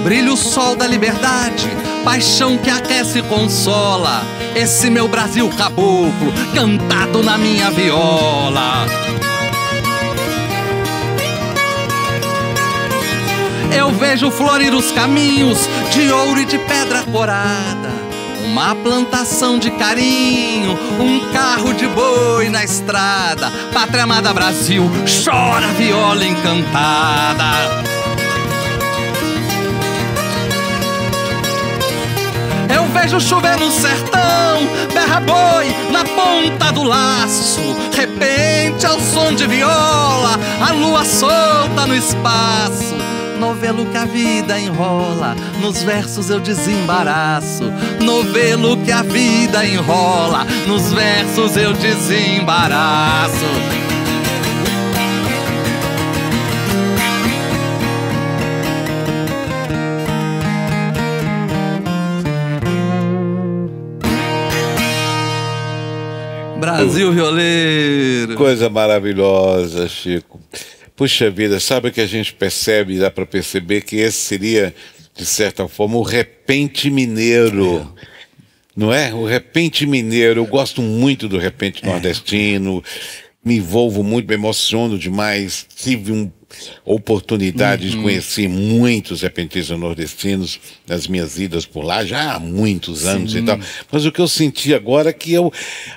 Brilha o sol da liberdade, paixão que aquece e consola. Esse meu Brasil caboclo, cantado na minha viola. Eu vejo florir os caminhos de ouro e de pedra corada, uma plantação de carinho, um carro de boi na estrada. Pátria amada Brasil, chora viola encantada. Eu vejo chover no sertão, berra boi na ponta do laço, repente ao som de viola, a lua solta no espaço. Novelo que a vida enrola, nos versos eu desembaraço. Novelo que a vida enrola, nos versos eu desembaraço. Brasil violeiro! Coisa maravilhosa, Chico. Puxa vida, sabe o que a gente percebe, dá para perceber que esse seria, de certa forma, o repente mineiro. Não é? O repente mineiro. Eu gosto muito do repente nordestino, me envolvo muito, me emociono demais. Tive uma oportunidade de conhecer muitos repentistas nordestinos nas minhas idas por lá, já há muitos anos e tal. Mas o que eu senti agora é que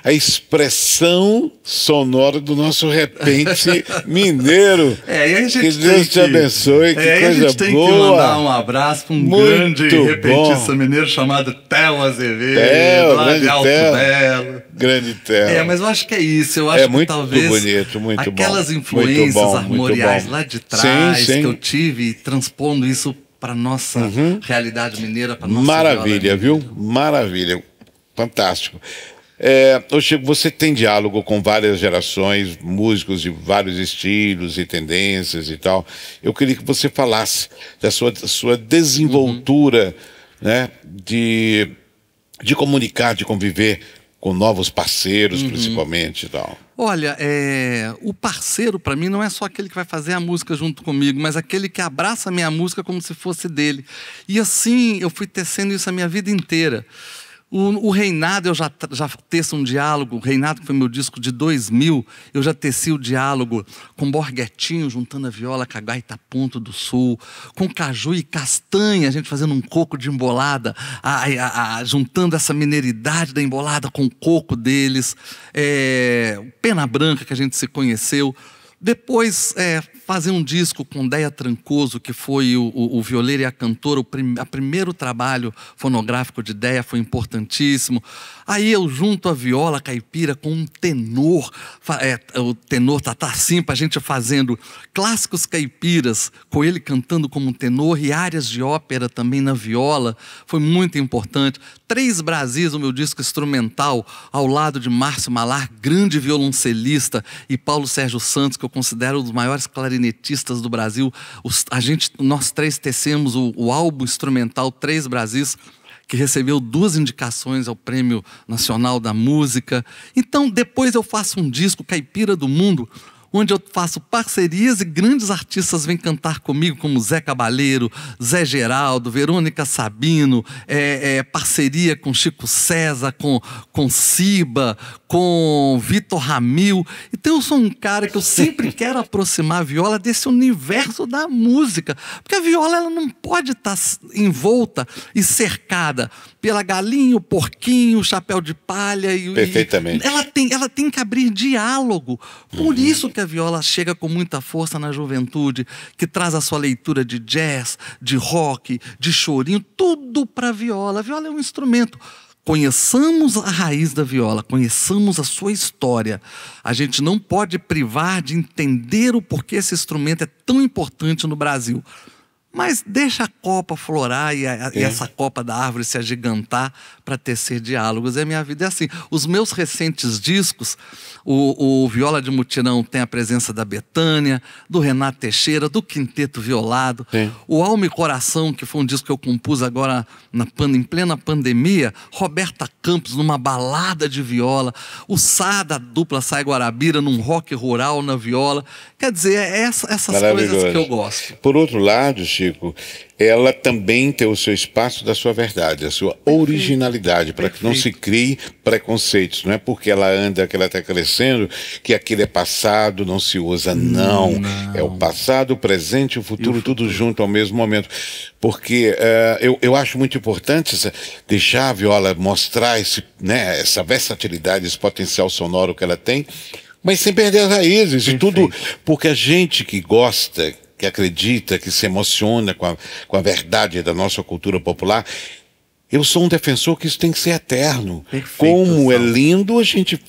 a expressão sonora do nosso repente mineiro. E a gente que Deus te abençoe, que coisa boa. A gente tem que mandar um abraço para um muito grande repentista mineiro chamado Theo Azevedo, lá de Alto Belo. Grande Theo. Mas eu acho que é isso. Eu acho que muito talvez bonito, muito aquelas bom. influências muito bom, armoriais muito bom. lá de trás sim. que eu tive, transpondo isso para nossa realidade mineira, para nossa maravilha, viu? Maravilha. Fantástico. Ô Chico, você tem diálogo com várias gerações, músicos de vários estilos e tendências e tal. Eu queria que você falasse da sua desenvoltura, né, de comunicar, de conviver com novos parceiros, principalmente e tal. Olha, o parceiro para mim não é só aquele que vai fazer a música junto comigo, mas aquele que abraça a minha música como se fosse dele. E assim eu fui tecendo isso a minha vida inteira. O Reinado, eu já teço um diálogo. O Reinado, que foi meu disco de 2000, eu já teci o diálogo com Borguetinho juntando a viola com a gaita Ponto do Sul, com Caju e Castanha, a gente fazendo um coco de embolada, juntando essa mineiridade da embolada com o coco deles, Pena Branca, que a gente se conheceu. Depois, fazer um disco com Deia Trancoso, que foi o violeiro e a cantora, o primeiro trabalho fonográfico de Deia, foi importantíssimo. Aí eu junto a viola caipira com um tenor, o tenor Tatá Simpa, a gente fazendo clássicos caipiras, com ele cantando como um tenor e áreas de ópera também na viola, foi muito importante. Três Brasis, o meu disco instrumental, ao lado de Márcio Malar, grande violoncelista, e Paulo Sérgio Santos, que eu considero um dos maiores clarinetistas do Brasil. Nós três tecemos o álbum instrumental Três Brasis, que recebeu 2 indicações ao Prêmio Nacional da Música. Então, depois eu faço um disco, Caipira do Mundo, onde eu faço parcerias e grandes artistas vêm cantar comigo, como Zé Cabaleiro, Zé Geraldo, Verônica Sabino, parceria com Chico César, com Ciba, com Vitor Ramil. Então eu sou um cara que eu sempre quero aproximar a viola desse universo da música, porque a viola ela não pode estar envolta e cercada pela galinha, o porquinho, o chapéu de palha. Perfeitamente. Ela tem que abrir diálogo. Por isso que a viola chega com muita força na juventude, que traz a sua leitura de jazz, de rock, de chorinho, tudo para a viola. A viola é um instrumento. Conheçamos a raiz da viola, conheçamos a sua história. A gente não pode privar de entender o porquê esse instrumento é tão importante no Brasil. Mas deixa a copa florar e essa copa da árvore se agigantar para tecer diálogos. A minha vida é assim. Os meus recentes discos, o Viola de Mutirão tem a presença da Bethânia, do Renato Teixeira, do Quinteto Violado. Sim. O Alma e Coração, que foi um disco que eu compus agora em plena pandemia, Roberta Campos numa balada de viola, o Sá da dupla Sai Guarabira num rock rural na viola. Quer dizer, essas coisas que eu gosto. Por outro lado, Chico, ela também tem o seu espaço da sua verdade, a sua originalidade, para que não se crie preconceitos. Não é porque ela anda, que ela está crescendo, que aquilo é passado, não se usa. Não. É o passado, o presente e o futuro, tudo junto ao mesmo momento. Porque eu acho muito importante deixar a viola mostrar essa versatilidade, esse potencial sonoro que ela tem, mas sem perder as raízes. E tudo porque a gente que gosta, que acredita, que se emociona com a verdade da nossa cultura popular, eu sou um defensor que isso tem que ser eterno. Como é lindo a gente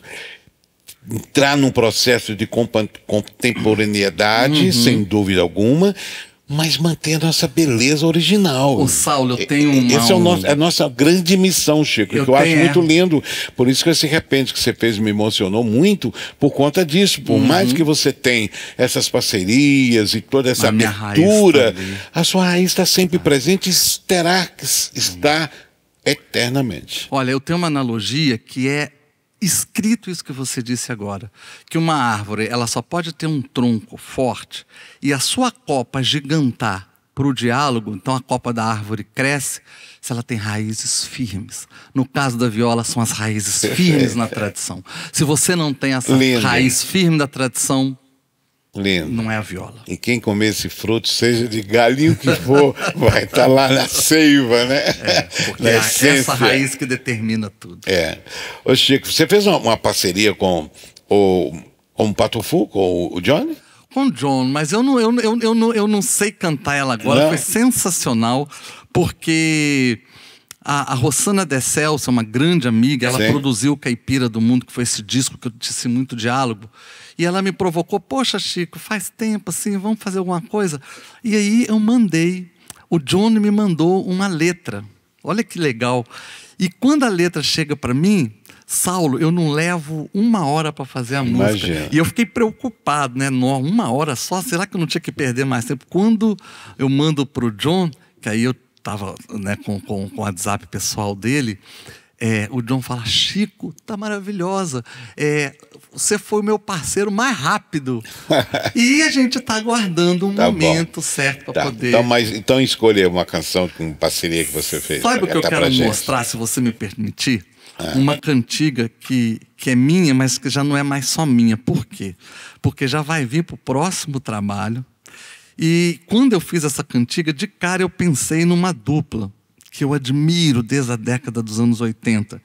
entrar num processo de contemporaneidade, sem dúvida alguma, mas mantendo essa beleza original. Ô, Saulo, eu tenho uma... Essa é a nossa grande missão, Chico, que eu acho muito lindo. Por isso que esse repente que você fez me emocionou muito por conta disso. Por mais que você tenha essas parcerias e toda essa abertura, a sua raiz está sempre presente e terá que estar eternamente. Olha, eu tenho uma analogia que é escrito isso que você disse agora, que uma árvore ela só pode ter um tronco forte e a sua copa gigantar para o diálogo, então a copa da árvore cresce se ela tem raízes firmes. No caso da viola, são as raízes firmes na tradição. Se você não tem essa raiz firme da tradição, lindo, não é a viola. E quem comer esse fruto, seja de galinho que for, vai estar lá na seiva, né? Porque é essa raiz que determina tudo. Ô Chico, você fez uma parceria com o Patufu, com o Johnny? Com o John, mas eu não sei cantar ela agora. Não. Foi sensacional, porque a Rossana De Celso, uma grande amiga, ela produziu o Caipira do Mundo, que foi esse disco que eu disse muito diálogo. E ela me provocou, poxa, Chico, faz tempo assim, vamos fazer alguma coisa? E aí eu mandei, o John me mandou uma letra. Olha que legal. E quando a letra chega para mim, Saulo, eu não levo 1 hora para fazer a música. E eu fiquei preocupado, né? 1 hora só, será que eu não tinha que perder mais tempo? Quando eu mando para o John, que aí eu estava, né, com o WhatsApp pessoal dele, o John fala, Chico, tá maravilhosa. Você foi o meu parceiro mais rápido. E a gente está aguardando um momento certo para poder... Então escolha uma canção com parceria que você fez. Sabe o que eu quero mostrar, se você me permitir? Uma cantiga que é minha, mas que já não é mais só minha. Por quê? Porque já vai vir para o próximo trabalho. E quando eu fiz essa cantiga, de cara eu pensei numa dupla que eu admiro desde a década dos anos 80.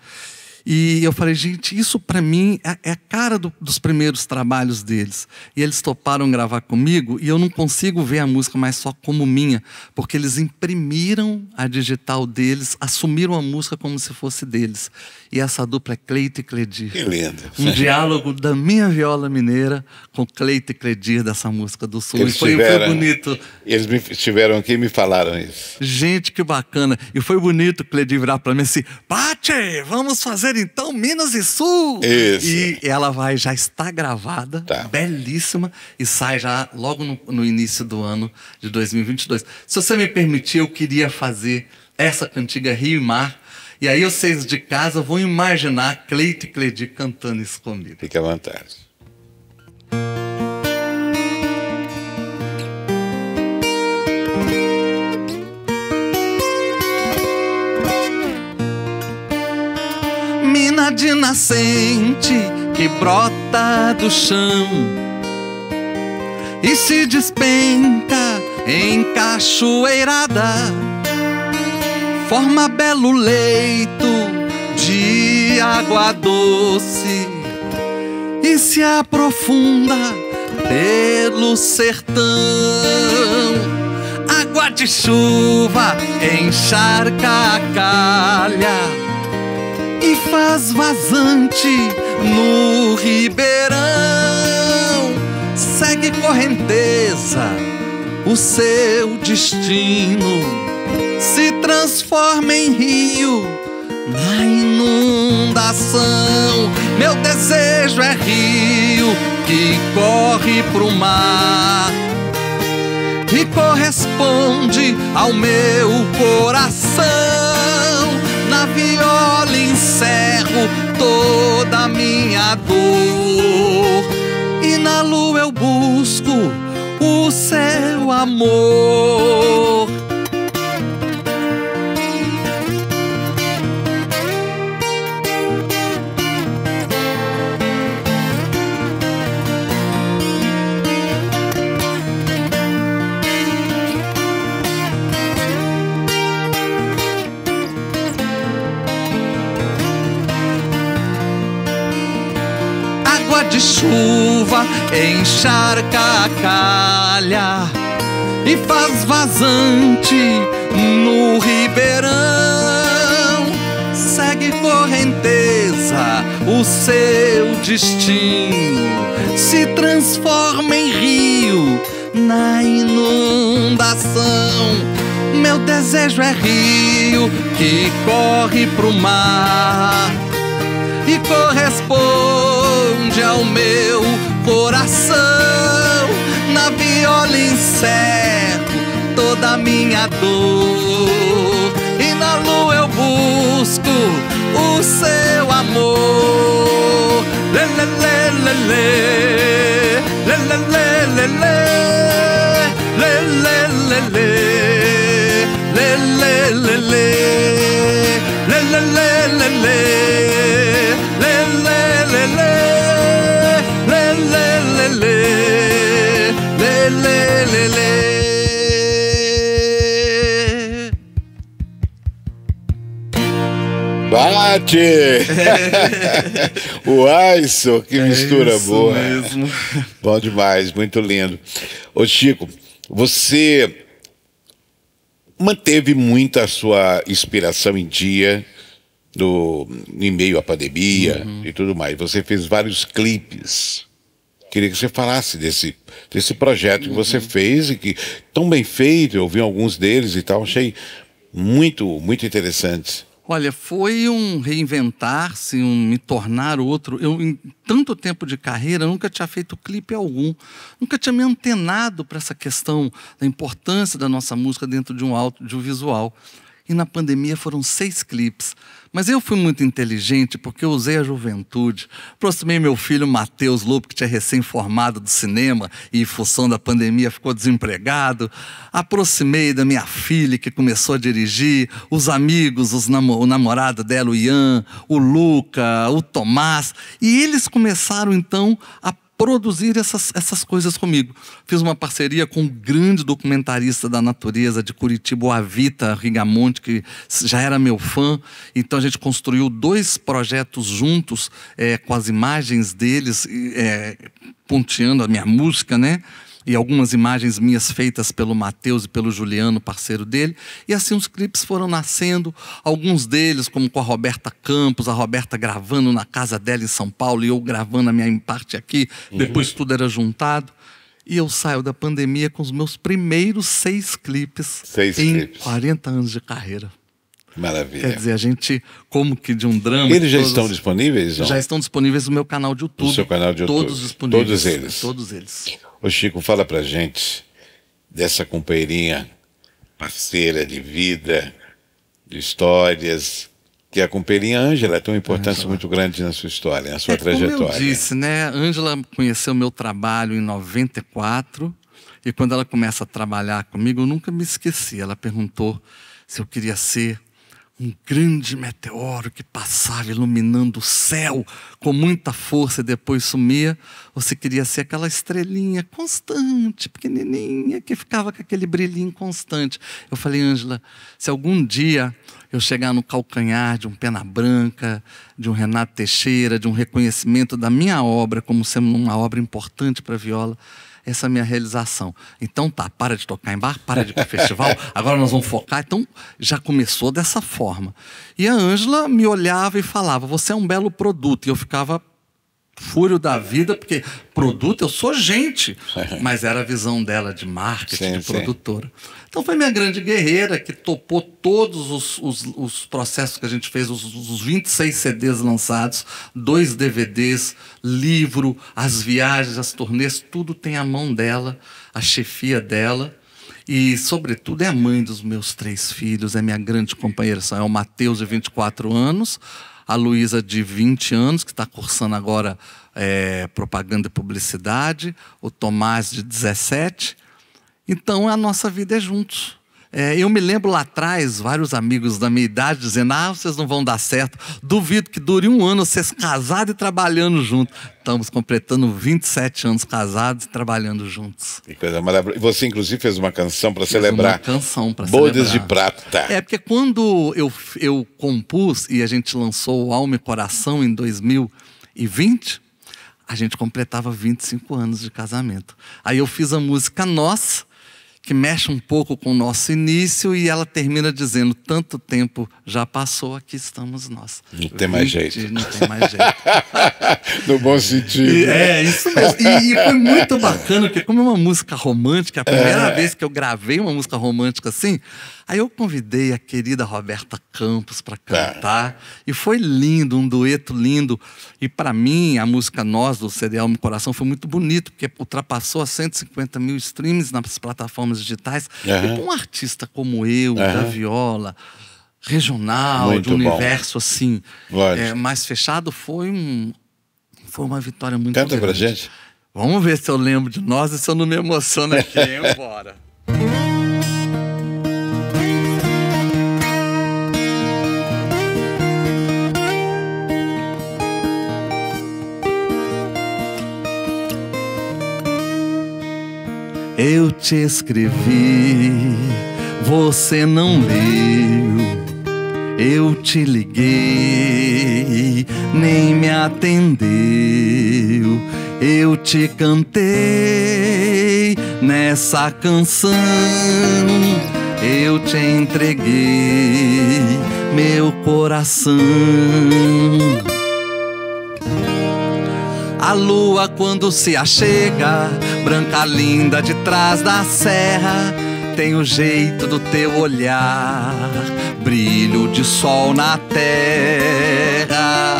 E eu falei, gente, isso para mim é a cara dos primeiros trabalhos deles. E eles toparam gravar comigo e eu não consigo ver a música mais só como minha, porque eles imprimiram a digital deles, assumiram a música como se fosse deles. E essa dupla é Cleito e Cledir. Que lindo. Um diálogo da minha viola mineira com Cleito e Cledir dessa música do Sul. Eles e foi bonito. Eles estiveram aqui e me falaram isso. Gente, que bacana. E foi bonito o Cledir virar para mim assim, Pati, vamos fazer então Minas e Sul. Isso. E ela já está gravada, belíssima, e sai já logo no início do ano de 2022. Se você me permitir, eu queria fazer essa cantiga Rio e Mar. E aí vocês de casa vão imaginar Cleito e Cledir cantando isso comigo. Fique à vontade. Mina de nascente que brota do chão e se despenca em cachoeirada, forma belo leito de água doce e se aprofunda pelo sertão. Água de chuva encharca a calha e faz vazante no ribeirão. Segue correnteza o seu destino, se transforma em rio na inundação. Meu desejo é rio que corre pro mar e corresponde ao meu coração. Na viola encerro toda a minha dor e na lua eu busco o seu amor. De chuva encharca a calha e faz vazante no ribeirão. Segue correnteza o seu destino, se transforma em rio na inundação. Meu desejo é rio que corre pro mar e corresponde ao meu coração. Na viola encerro toda a minha dor e na lua eu busco o seu amor. Bate! Uai, só que mistura boa. Mesmo. Bom demais, muito lindo. Ô Chico, você manteve muito a sua inspiração em dia em meio à pandemia e tudo mais. Você fez vários clipes. Queria que você falasse desse projeto que você fez e que tão bem feito. Eu vi alguns deles e tal, achei muito, muito interessante. Olha, foi um reinventar-se, um me tornar outro. Eu, em tanto tempo de carreira, nunca tinha feito clipe algum. Nunca tinha me antenado para essa questão da importância da nossa música dentro de um audiovisual. E na pandemia foram 6 clipes. Mas eu fui muito inteligente porque eu usei a juventude. Aproximei meu filho Matheus Lobo, que tinha recém-formado do cinema e, em função da pandemia, ficou desempregado. Aproximei da minha filha, que começou a dirigir, os amigos, o namorado dela, o Ian, o Luca, o Tomás. E eles começaram, então, a produzir essas coisas comigo. Fiz uma parceria com um grande documentarista da natureza de Curitiba, o Avita Rigamonte, que já era meu fã. Então a gente construiu 2 projetos juntos, com as imagens deles, ponteando a minha música, né? E algumas imagens minhas feitas pelo Matheus e pelo Juliano, parceiro dele. E assim os clipes foram nascendo, alguns deles, como com a Roberta Campos, a Roberta gravando na casa dela em São Paulo e eu gravando a minha parte aqui, depois tudo era juntado. E eu saio da pandemia com os meus primeiros 6 clipes em 40 anos de carreira. Maravilha. Quer dizer, a gente, como que de um drama... Eles já estão disponíveis? Não? Já estão disponíveis no meu canal de YouTube. No seu canal de YouTube? Todos disponíveis. Todos eles? Todos eles. Ô Chico, fala pra gente dessa companheirinha parceira de vida, de histórias, que a companheirinha Ângela tem uma importância muito grande na sua história, na sua trajetória. Como eu disse, né? Ângela conheceu meu trabalho em 94 e quando ela começa a trabalhar comigo, eu nunca me esqueci. Ela perguntou se eu queria ser um grande meteoro que passava iluminando o céu com muita força e depois sumia. Você queria ser aquela estrelinha constante, pequenininha, que ficava com aquele brilhinho constante. Eu falei, Ângela, se algum dia eu chegar no calcanhar de um Pena Branca, de um Renato Teixeira, de um reconhecimento da minha obra como sendo uma obra importante para a viola, essa é a minha realização. Então tá, para de tocar em bar, para de ir para festival, agora nós vamos focar. Então já começou dessa forma. E a Ângela me olhava e falava, você é um belo produto. E eu ficava fúrio da vida, porque produto, eu sou gente. Mas era a visão dela de marketing, de produtora. Então foi minha grande guerreira que topou todos os processos que a gente fez, os 26 CDs lançados, 2 DVDs, livro, as viagens, as turnês, tudo tem a mão dela, a chefia dela. E, sobretudo, é a mãe dos meus 3 filhos, é minha grande companheira. São o Matheus, de 24 anos, a Luísa, de 20 anos, que está cursando agora propaganda e publicidade, o Tomás, de 17. Então, a nossa vida é juntos. Eu me lembro lá atrás, vários amigos da minha idade dizendo, vocês não vão dar certo. Duvido que dure 1 ano vocês casados e trabalhando juntos. Estamos completando 27 anos casados e trabalhando juntos. Que coisa maravilhosa. Você, inclusive, fez uma canção para celebrar. Uma canção para Bodas celebrar. de Prata. Porque quando eu compus e a gente lançou o Alma e Coração em 2020, a gente completava 25 anos de casamento. Aí eu fiz a música Nossa, que mexe um pouco com o nosso início, e ela termina dizendo, tanto tempo já passou, aqui estamos nós. Não tem mais jeito. Não tem mais jeito. No bom sentido. Isso mesmo. E foi muito bacana, porque como é uma música romântica, a primeira vez que eu gravei uma música romântica assim, aí eu convidei a querida Roberta Campos para cantar, e foi lindo, um dueto lindo. E para mim, a música Nós, do CD Alma e Coração, foi muito bonito, porque ultrapassou a 150 mil streams nas plataformas digitais. E para um artista como eu, da viola, regional, muito de um bom. universo assim, mais fechado, foi um foi uma vitória muito grande. Canta pra grande. gente. Vamos ver se eu lembro de Nós e se eu não me emociono aqui, hein? Bora. Eu te escrevi, você não leu. Eu te liguei, nem me atendeu. Eu te cantei nessa canção. Eu te entreguei meu coração. A lua quando se achega, branca linda de trás da serra, tem o jeito do teu olhar, brilho de sol na terra.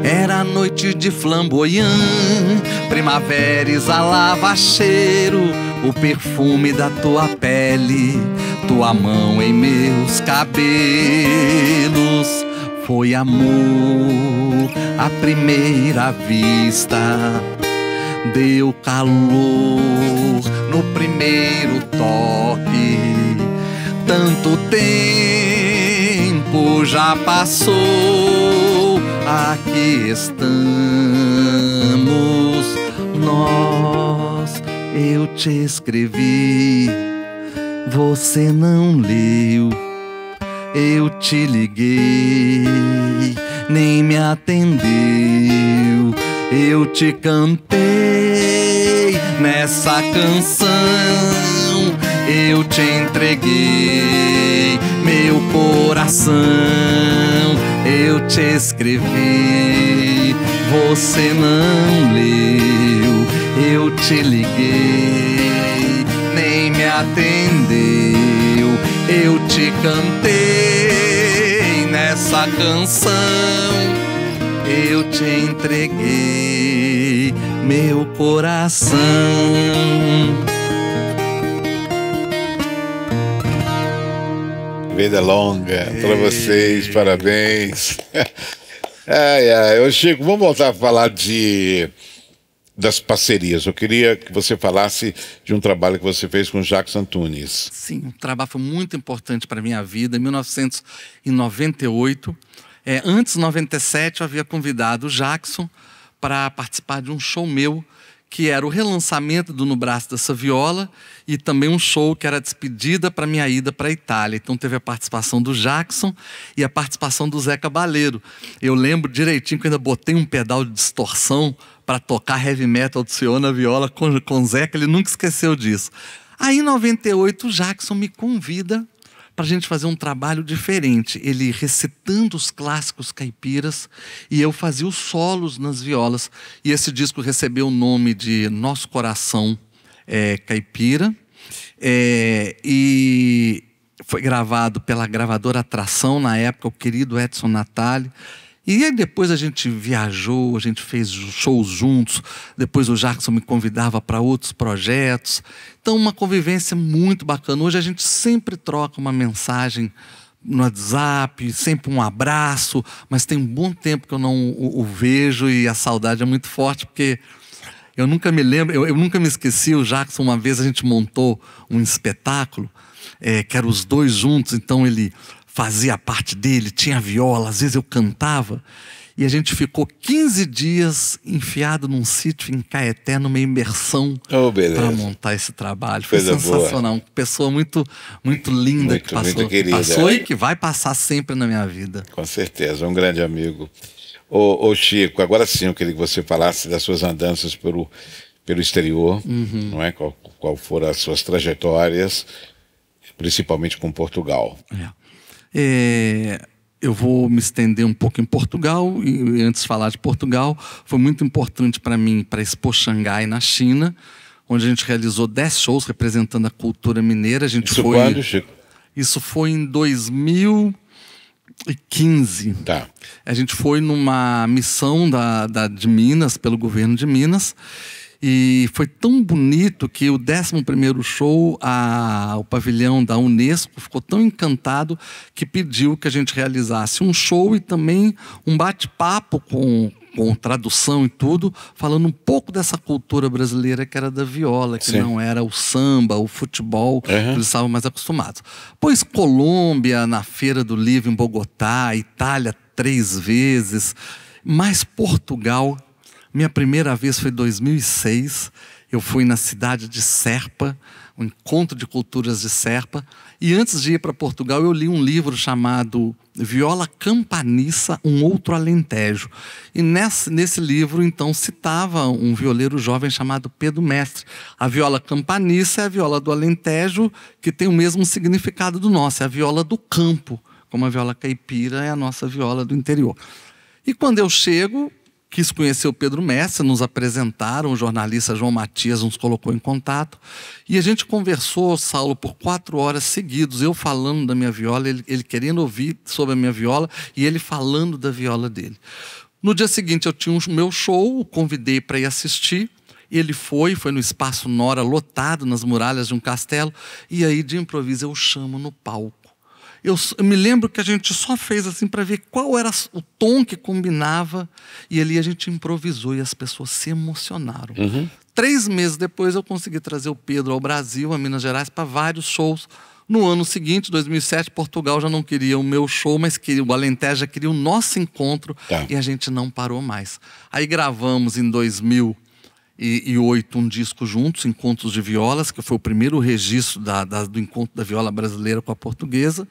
Era noite de flamboyant, primavera exalava cheiro, o perfume da tua pele, tua mão em meus cabelos. Foi amor à primeira vista, deu calor no primeiro toque. Tanto tempo já passou, aqui estamos nós. Eu te escrevi, você não leu. Eu te liguei, nem me atendeu. Eu te cantei nessa canção. Eu te entreguei meu coração. Eu te escrevi, você não leu. Eu te liguei, nem me atendeu. Eu te cantei nessa canção. Eu te entreguei meu coração. Vida longa para vocês, parabéns. Ai, ai. Ô Chico, vamos voltar a falar das parcerias. Eu queria que você falasse de um trabalho que você fez com o Jacques Antunes. Sim, o trabalho foi muito importante para a minha vida. Em 1998, antes de 97, eu havia convidado o Jackson para participar de um show meu, que era o relançamento do No Braço dessa Viola e também um show que era a despedida para minha ida para a Itália. Então teve a participação do Jackson e a participação do Zé Cabaleiro. Eu lembro direitinho que eu ainda botei um pedal de distorção para tocar heavy metal do Senhor na viola com o Zé, que ele nunca esqueceu disso. Aí em 98 o Jackson me convida para a gente fazer um trabalho diferente. Ele recitando os clássicos caipiras e eu fazia os solos nas violas. E esse disco recebeu o nome de Nosso Coração Caipira. E foi gravado pela gravadora Atração, na época, o querido Edson Natali. E aí depois a gente viajou, a gente fez shows juntos, depois o Jackson me convidava para outros projetos. Então uma convivência muito bacana. Hoje a gente sempre troca uma mensagem no WhatsApp, sempre um abraço, mas tem um bom tempo que eu não o vejo e a saudade é muito forte, porque eu nunca me lembro, eu nunca me esqueci, o Jackson, uma vez a gente montou um espetáculo, que eram os dois juntos, então ele fazia a parte dele, tinha viola, às vezes eu cantava, e a gente ficou 15 dias enfiado num sítio em Caeté, numa imersão, para montar esse trabalho. Foi sensacional, uma pessoa muito, muito linda, que passou, e que vai passar sempre na minha vida. Com certeza, um grande amigo. Ô Chico, agora sim eu queria que você falasse das suas andanças pelo exterior, não é? Qual foram as suas trajetórias, principalmente com Portugal. Eu vou me estender um pouco em Portugal, e antes de falar de Portugal, foi muito importante para mim, para a Expo Xangai, na China, onde a gente realizou 10 shows representando a cultura mineira. Quando, Chico? Isso foi em 2015. Tá. A gente foi numa missão de Minas, pelo governo de Minas, e foi tão bonito que o 11º show, o pavilhão da Unesco ficou tão encantado que pediu que a gente realizasse um show e também um bate-papo com com tradução e tudo, falando um pouco dessa cultura brasileira que era da viola, que não era o samba, o futebol, que eles estavam mais acostumados. Pois Colômbia, na Feira do Livro em Bogotá, Itália 3 vezes, mais Portugal. Minha primeira vez foi em 2006, eu fui na cidade de Serpa, um encontro de culturas de Serpa, e antes de ir para Portugal eu li um livro chamado Viola Campaniça, um outro Alentejo. E nesse livro, então, citava um violeiro jovem chamado Pedro Mestre. A viola campaniça é a viola do Alentejo, que tem o mesmo significado do nosso, é a viola do campo, como a viola caipira é a nossa viola do interior. E quando eu chego, quis conhecer o Pedro Mestre, nos apresentaram, o jornalista João Matias nos colocou em contato, e a gente conversou, Saulo, por 4 horas seguidas, eu falando da minha viola, ele querendo ouvir sobre a minha viola, e ele falando da viola dele. No dia seguinte eu tinha o meu show, o convidei para ir assistir, ele foi no Espaço Nora, lotado nas muralhas de um castelo, e aí de improviso eu o chamo no palco. Eu me lembro que a gente só fez assim para ver qual era o tom que combinava, e ali a gente improvisou e as pessoas se emocionaram. 3 meses depois eu consegui trazer o Pedro ao Brasil, a Minas Gerais, para vários shows. No ano seguinte, 2007, Portugal já não queria o meu show, mas queria, o Alentejo já queria o nosso encontro, e a gente não parou mais. Aí gravamos em 2008 um disco juntos, Encontros de Violas, que foi o primeiro registro do encontro da viola brasileira com a portuguesa.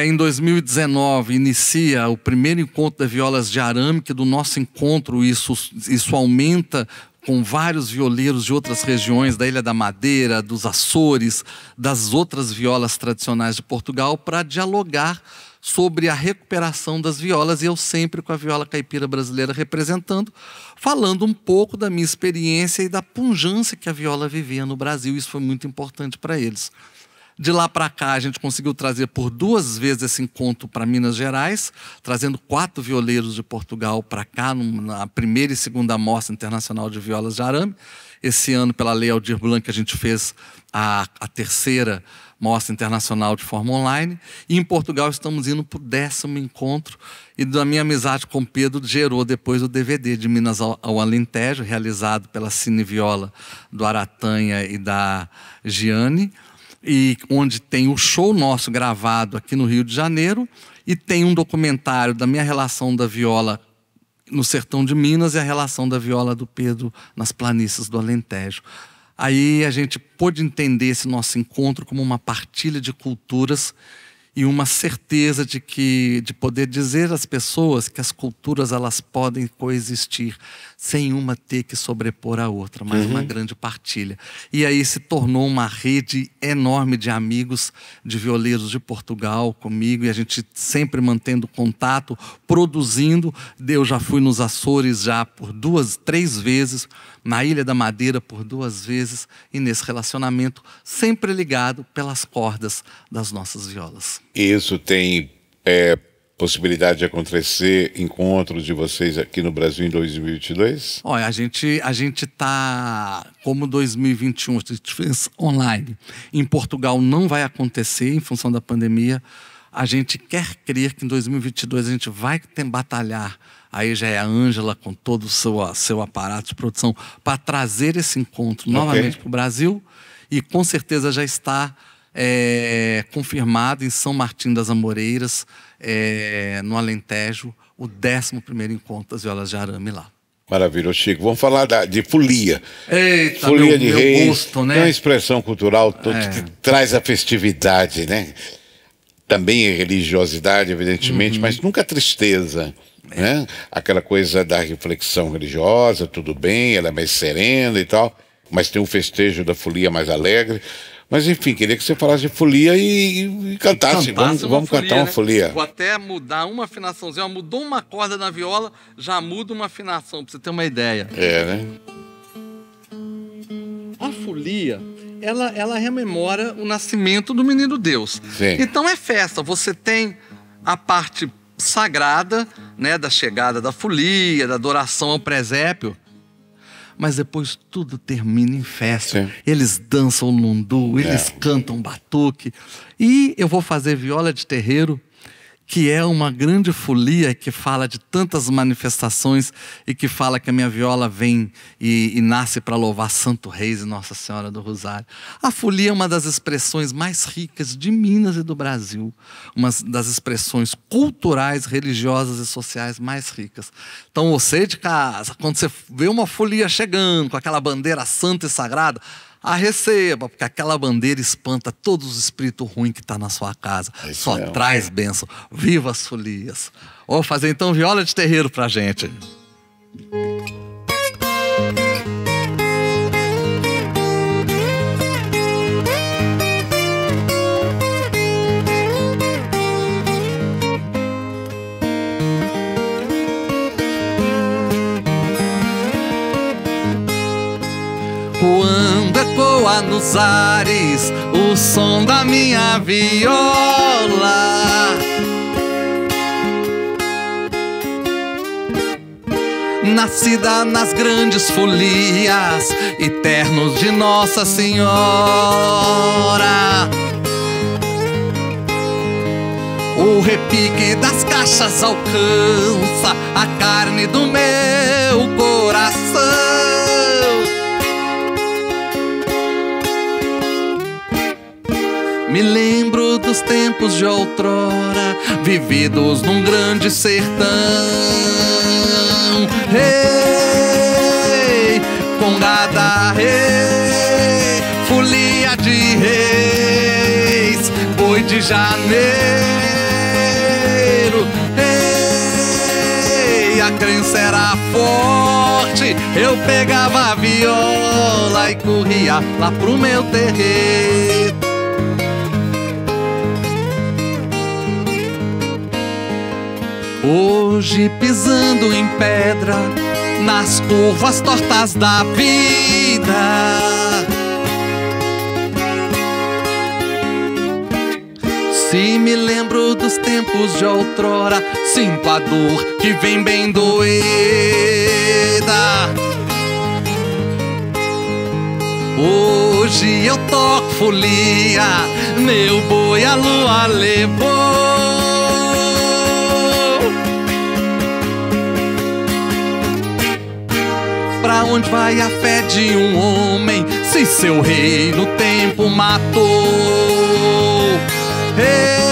Em 2019 inicia o primeiro encontro das violas de arame, que do nosso encontro isso aumenta com vários violeiros de outras regiões, da Ilha da Madeira, dos Açores, das outras violas tradicionais de Portugal, para dialogar sobre a recuperação das violas, e eu sempre com a viola caipira brasileira representando, falando um pouco da minha experiência e da pujança que a viola vivia no Brasil. Isso foi muito importante para eles. De lá para cá, a gente conseguiu trazer por 2 vezes esse encontro para Minas Gerais, trazendo 4 violeiros de Portugal para cá, na primeira e segunda Mostra Internacional de Violas de Arame. Esse ano, pela Lei Aldir Blanc, a gente fez a 3ª Mostra Internacional de forma online. E em Portugal estamos indo para o 10º encontro. E da minha amizade com o Pedro gerou depois o DVD de Minas ao Alentejo, realizado pela Cine Viola do Aratanha e da Giane, e onde tem o show nosso gravado aqui no Rio de Janeiro, e tem um documentário da minha relação da viola no sertão de Minas e a relação da viola do Pedro nas planícies do Alentejo. Aí a gente pôde entender esse nosso encontro como uma partilha de culturas e uma certeza de poder dizer às pessoas que as culturas elas podem coexistir sem uma ter que sobrepor a outra, mas uma grande partilha. E aí se tornou uma rede enorme de amigos, de violeiros de Portugal comigo, e a gente sempre mantendo contato, produzindo. Eu já fui nos Açores já por 2, 3 vezes, na Ilha da Madeira por 2 vezes, e nesse relacionamento sempre ligado pelas cordas das nossas violas. Isso tem possibilidade de acontecer encontros de vocês aqui no Brasil em 2022? Olha, a gente está, como 2021, a gente fez online. Em Portugal não vai acontecer em função da pandemia. A gente quer crer que em 2022 a gente vai batalhar. Aí já é a Ângela com todo o seu aparato de produção para trazer esse encontro novamente para o Brasil. E com certeza já está confirmado em São Martim das Amoreiras, no Alentejo, o 11º encontro das violas de arame lá. Maravilha, Chico. Vamos falar de folia. Eita, folia de Reis, gosto, né? É uma expressão cultural que traz a festividade, né? Também a religiosidade, evidentemente, mas nunca a tristeza. Né? Aquela coisa da reflexão religiosa, tudo bem, ela é mais serena e tal, mas tem um festejo da folia mais alegre. Mas enfim, queria que você falasse de folia e cantasse. Vamos cantar uma folia. Vou até mudar uma afinaçãozinha. Mudou uma corda na viola, já muda uma afinação, para você ter uma ideia. Né? A folia, ela rememora o nascimento do menino Deus. Sim. Então é festa. Você tem a parte sagrada, né, da chegada da folia, da adoração ao presépio. Mas depois tudo termina em festa. Sim. Eles dançam lundu, eles cantam batuque. E eu vou fazer viola de terreiro, que é uma grande folia, que fala de tantas manifestações e que fala que a minha viola vem e nasce para louvar Santo Reis e Nossa Senhora do Rosário. A folia é uma das expressões mais ricas de Minas e do Brasil, uma das expressões culturais, religiosas e sociais mais ricas. Então você de casa, quando você vê uma folia chegando com aquela bandeira santa e sagrada, a receba, porque aquela bandeira espanta todos os espíritos ruins que estão na sua casa. Só mesmo. Traz bênção. Viva as folias. Vou fazer então viola de terreiro pra gente. Quando ecoa nos ares o som da minha viola, nascida nas grandes folias e ternos de Nossa Senhora, o repique das caixas alcança a carne do meu coração. Me lembro dos tempos de outrora, vividos num grande sertão. Rei, congada, rei, folia de reis, boi de janeiro. Rei, a crença era forte, eu pegava a viola e corria lá pro meu terreiro. Hoje pisando em pedra, nas curvas tortas da vida, se me lembro dos tempos de outrora, sinto a dor que vem bem doeda. Hoje eu toco folia, meu boi a lua levou. Pra onde vai a fé de um homem, se seu rei no tempo matou? Rei,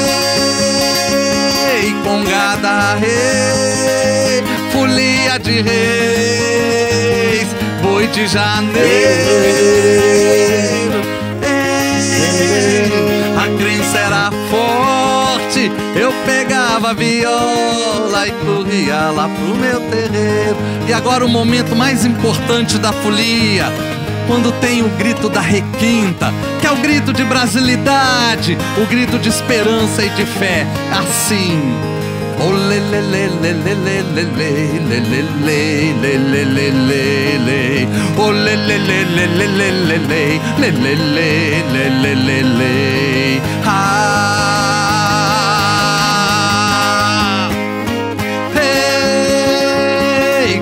congada, rei, folia de reis, boi de janeiro. Ei, a crença era forte, eu pegava a viola e corria lá pro meu terreiro. E agora o momento mais importante da folia, quando tem o grito da requinta, que é o grito de brasilidade, o grito de esperança e de fé. Assim.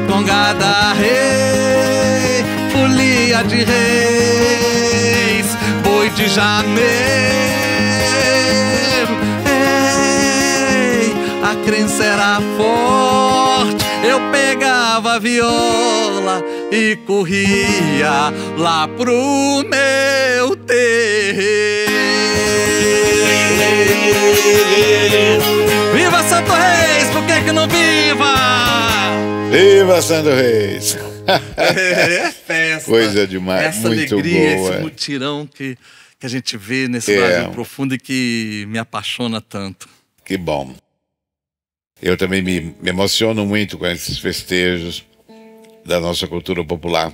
Congada, rei, folia de reis, boi de janeiro. Ei, a crença era forte, eu pegava a viola e corria lá pro meu terreiro. Viva Santo Reis, por que não viva? Viva Santo Reis! É festa. Coisa demais, essa muito alegria, boa. esse mutirão que a gente vê nesse Brasil profundo e que me apaixona tanto. Que bom. Eu também me emociono muito com esses festejos da nossa cultura popular.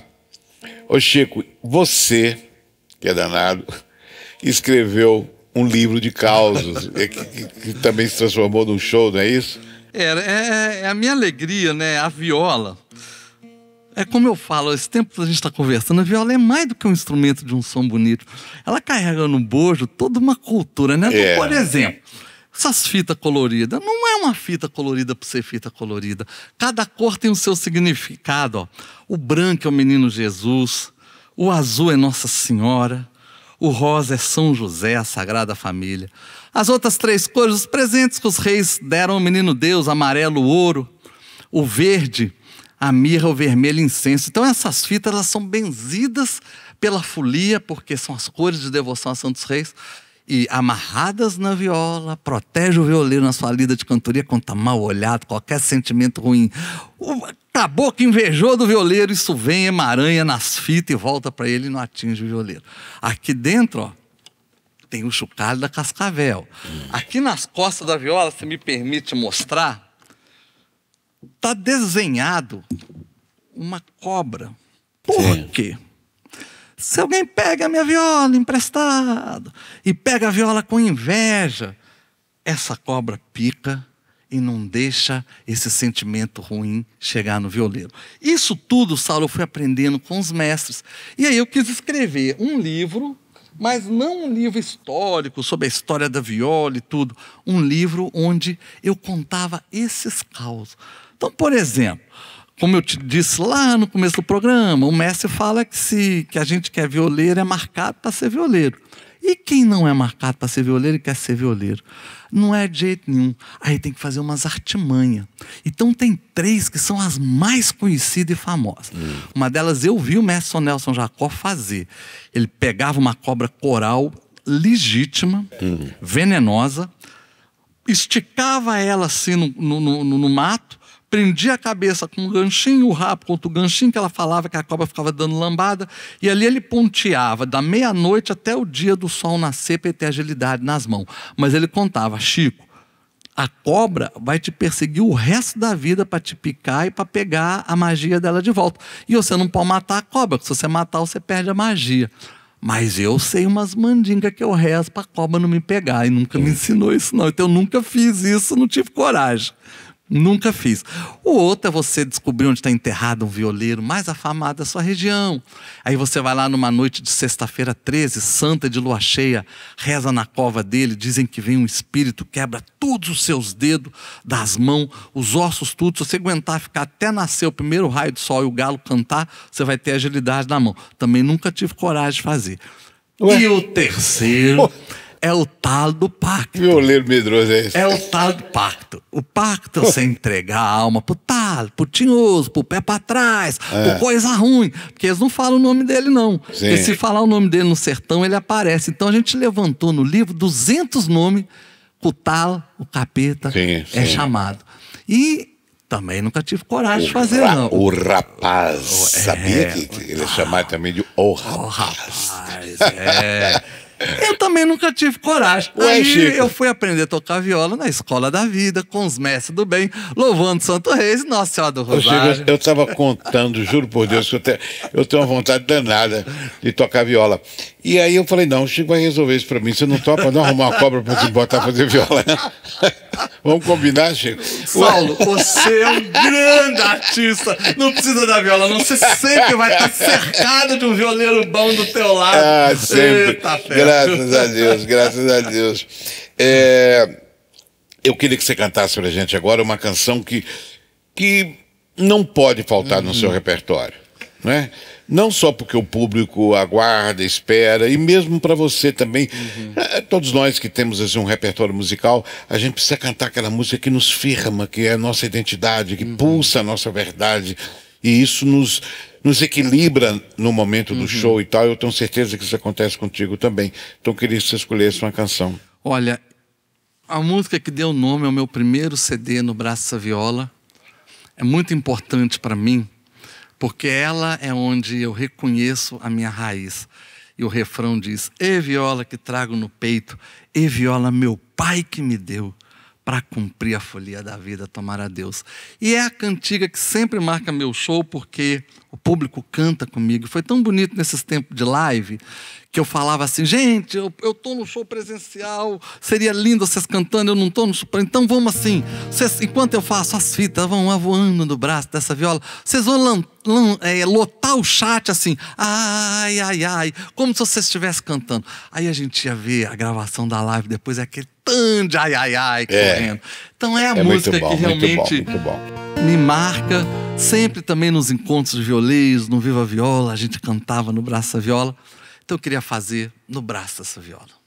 Ô Chico, você, que é danado, escreveu um livro de causos que também se transformou num show, não é isso? É a minha alegria, né? A viola. É como eu falo, esse tempo que a gente está conversando, a viola é mais do que um instrumento de um som bonito. Ela carrega no bojo toda uma cultura, né? Então, por exemplo, essas fitas coloridas. Não é uma fita colorida por ser fita colorida. Cada cor tem o seu significado. Ó. O branco é o menino Jesus, o azul é Nossa Senhora, O rosa é São José, a Sagrada Família. As outras 3 cores, os presentes que os reis deram ao menino Deus: amarelo, o ouro, o verde, a mirra, o vermelho, incenso. Então essas fitas, elas são benzidas pela folia, porque são as cores de devoção a Santos Reis, e amarradas na viola, protege o violeiro na sua lida de cantoria quando está mal olhado, qualquer sentimento ruim. O caboclo invejou do violeiro, isso vem, emaranha nas fitas e volta para ele e não atinge o violeiro. Aqui dentro, ó, tem o chocalho da cascavel. Aqui nas costas da viola, se me permite mostrar, está desenhado uma cobra. Por quê? Se alguém pega a minha viola emprestada e pega a viola com inveja, essa cobra pica e não deixa esse sentimento ruim chegar no violeiro. Isso tudo, Saulo, eu fui aprendendo com os mestres. E aí eu quis escrever um livro, mas não um livro histórico sobre a história da viola e tudo. Um livro onde eu contava esses causos. Então, por exemplo, como eu te disse lá no começo do programa, o mestre fala que a gente que é violeiro é marcado para ser violeiro. E quem não é marcado para ser violeiro e quer ser violeiro? Não é de jeito nenhum. Aí tem que fazer umas artimanhas. Então tem 3 que são as mais conhecidas e famosas. Uma delas eu vi o mestre São Nelson Jacó fazer. Ele pegava uma cobra coral legítima, venenosa, esticava ela assim no mato, prendia a cabeça com um ganchinho, o rabo com outro ganchinho, que ela falava que a cobra ficava dando lambada, e ali ele ponteava da meia-noite até o dia do sol nascer para ele ter agilidade nas mãos. Mas ele contava: Chico, a cobra vai te perseguir o resto da vida para te picar e para pegar a magia dela de volta. E você não pode matar a cobra, porque se você matar, você perde a magia. Mas eu sei umas mandingas que eu rezo para a cobra não me pegar, e nunca me ensinou isso não. Então eu nunca fiz isso, não tive coragem. Nunca fiz. O outro é você descobrir onde está enterrado um violeiro mais afamado da sua região. Aí você vai lá numa noite de sexta-feira 13, santa de lua cheia, reza na cova dele, dizem que vem um espírito, quebra todos os seus dedos das mãos, os ossos tudo. Se você aguentar ficar até nascer o primeiro raio do sol e o galo cantar, você vai ter agilidade na mão. Também nunca tive coragem de fazer. E o terceiro é o tal do pacto. Violeiro medroso é esse. É o tal do pacto. O pacto é você entregar a alma pro talo, pro tinhoso, pro pé pra trás, por coisa ruim. Porque eles não falam o nome dele, não. Sim. Porque se falar o nome dele no sertão, ele aparece. Então a gente levantou no livro 200 nomes que o talo, o capeta, é chamado. E também nunca tive coragem de fazer, não. O rapaz. Sabia que ele é chamado também de o rapaz. O rapaz, Eu também nunca tive coragem. Ué, Aí Chico, eu fui aprender a tocar viola na escola da vida, com os mestres do bem, louvando Santo Reis e Nossa Senhora do Rosário. Chico, eu estava contando, juro por Deus, que eu tenho uma vontade danada de tocar viola. E aí eu falei: não, o Chico vai resolver isso pra mim. Você não topa não arrumar uma cobra pra te botar a fazer viola? Vamos combinar, Chico? Saulo, você é um grande artista. Não precisa da viola, não. Você sempre vai estar cercado de um violeiro bom do teu lado. Ah, sempre. Eita, graças a Deus, graças a Deus. Eu queria que você cantasse pra gente agora uma canção que não pode faltar no seu repertório, não é? Não só porque o público aguarda, espera, e mesmo para você também. Todos nós que temos assim, um repertório musical, a gente precisa cantar aquela música que nos firma, que é a nossa identidade, que pulsa a nossa verdade. E isso nos equilibra no momento do show e tal. Eu tenho certeza que isso acontece contigo também. Então eu queria que você escolhesse uma canção. Olha, a música que deu nome ao meu primeiro CD no Braço da Viola é muito importante para mim, porque ela é onde eu reconheço a minha raiz. E o refrão diz: "E viola que trago no peito, e viola meu pai que me deu, para cumprir a folia da vida, tomar a Deus." E é a cantiga que sempre marca meu show, porque o público canta comigo. Foi tão bonito nesses tempos de live, que eu falava assim: gente, eu estou no show presencial, seria lindo vocês cantando, eu não estou no show, então vamos assim, vocês, enquanto eu faço as fitas, vão lá voando no braço dessa viola, vocês vão lotar o chat assim, ai, ai, ai, como se vocês estivessem cantando. Aí a gente ia ver a gravação da live, depois é aquele tanto de ai, ai, ai, correndo. Então é a música que realmente me marca. Sempre também nos encontros de violeiros, no Viva Viola, a gente cantava no Braço da Viola. Então eu queria fazer no braço dessa viola.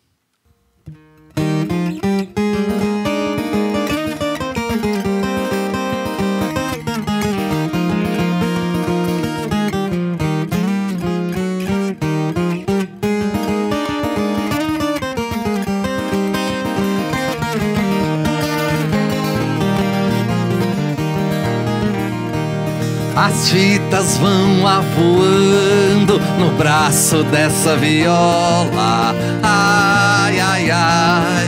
As fitas vão avoando no braço dessa viola. Ai, ai, ai.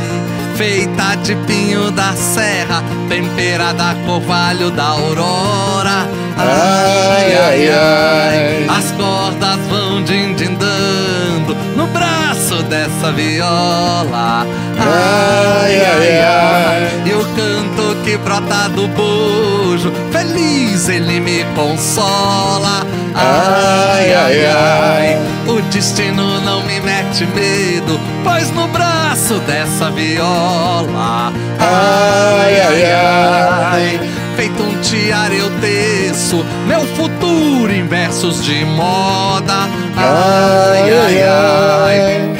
Feita de pinho da serra, temperada com orvalho da aurora. Ai, ai, ai. As cordas vão dindindando no braço dessa viola. Ai, ai, ai. E o canto que brota do bojo, feliz ele me consola. Ai, ai, ai. O destino não me mete medo, pois no braço dessa viola. Ai, ai, ai. Feito um tiara eu teço meu futuro em versos de moda. Ai, ai, ai.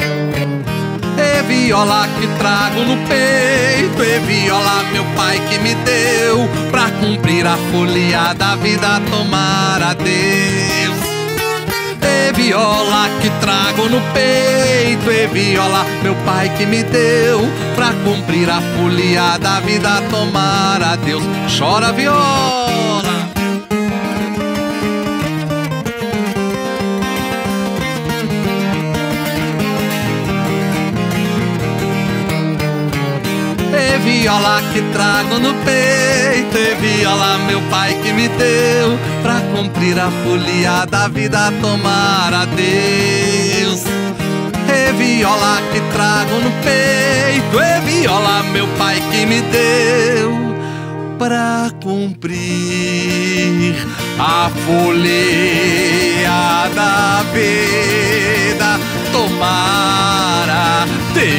É viola que trago no peito, é viola meu pai que me deu, pra cumprir a folia da vida, tomar a Deus. É viola que trago no peito, é viola meu pai que me deu, pra cumprir a folia da vida, tomar a Deus. Chora viola. É viola que trago no peito, é viola meu pai que me deu, pra cumprir a folia da vida, tomar a Deus. É viola que trago no peito, é viola meu pai que me deu, pra cumprir a folia da vida, tomar a Deus.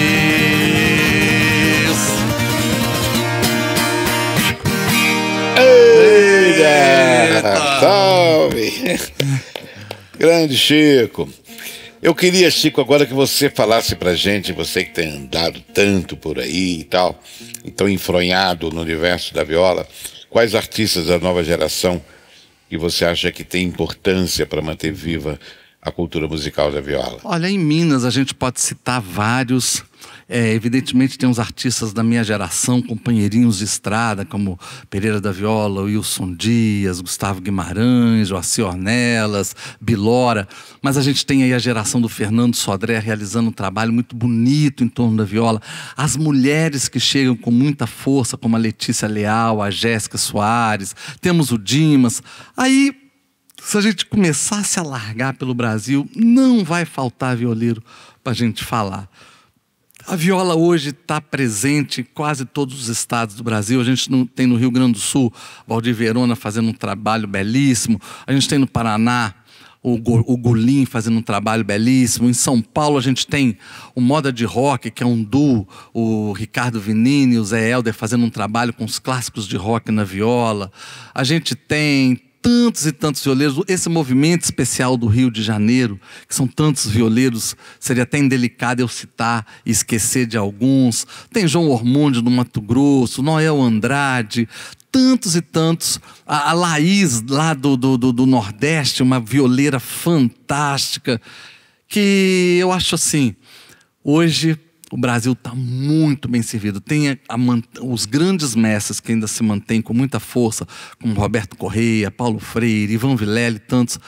Eita! Salve! Grande Chico. Eu queria, Chico, agora que você falasse pra gente, você que tem andado tanto por aí e tal, e tão enfronhado no universo da viola, quais artistas da nova geração que você acha que tem importância para manter viva a cultura musical da viola? Olha, em Minas a gente pode citar vários. Evidentemente tem uns artistas da minha geração, companheirinhos de estrada, como Pereira da Viola, Wilson Dias, Gustavo Guimarães, Joaci Ornelas, Bilora. Mas a gente tem aí a geração do Fernando Sodré realizando um trabalho muito bonito em torno da viola. As mulheres que chegam com muita força, como a Letícia Leal, a Jéssica Soares, temos o Dimas. Aí, se a gente começasse a largar pelo Brasil, não vai faltar violeiro para a gente falar. A viola hoje está presente em quase todos os estados do Brasil. A gente tem no Rio Grande do Sul, Valdir Verona fazendo um trabalho belíssimo. A gente tem no Paraná o Golim fazendo um trabalho belíssimo. Em São Paulo a gente tem o Moda de Rock, que é um duo, o Ricardo Vinini e o Zé Helder fazendo um trabalho com os clássicos de rock na viola. A gente tem tantos e tantos violeiros, esse movimento especial do Rio de Janeiro, que são tantos violeiros, seria até indelicado eu citar e esquecer de alguns. Tem João Ormonde do Mato Grosso, Noel Andrade, tantos e tantos. A Laís lá do Nordeste, uma violeira fantástica, que eu acho assim, hoje o Brasil está muito bem servido. Tem os grandes mestres que ainda se mantêm com muita força, como Roberto Correia, Paulo Freire, Ivan Vilela e tantos.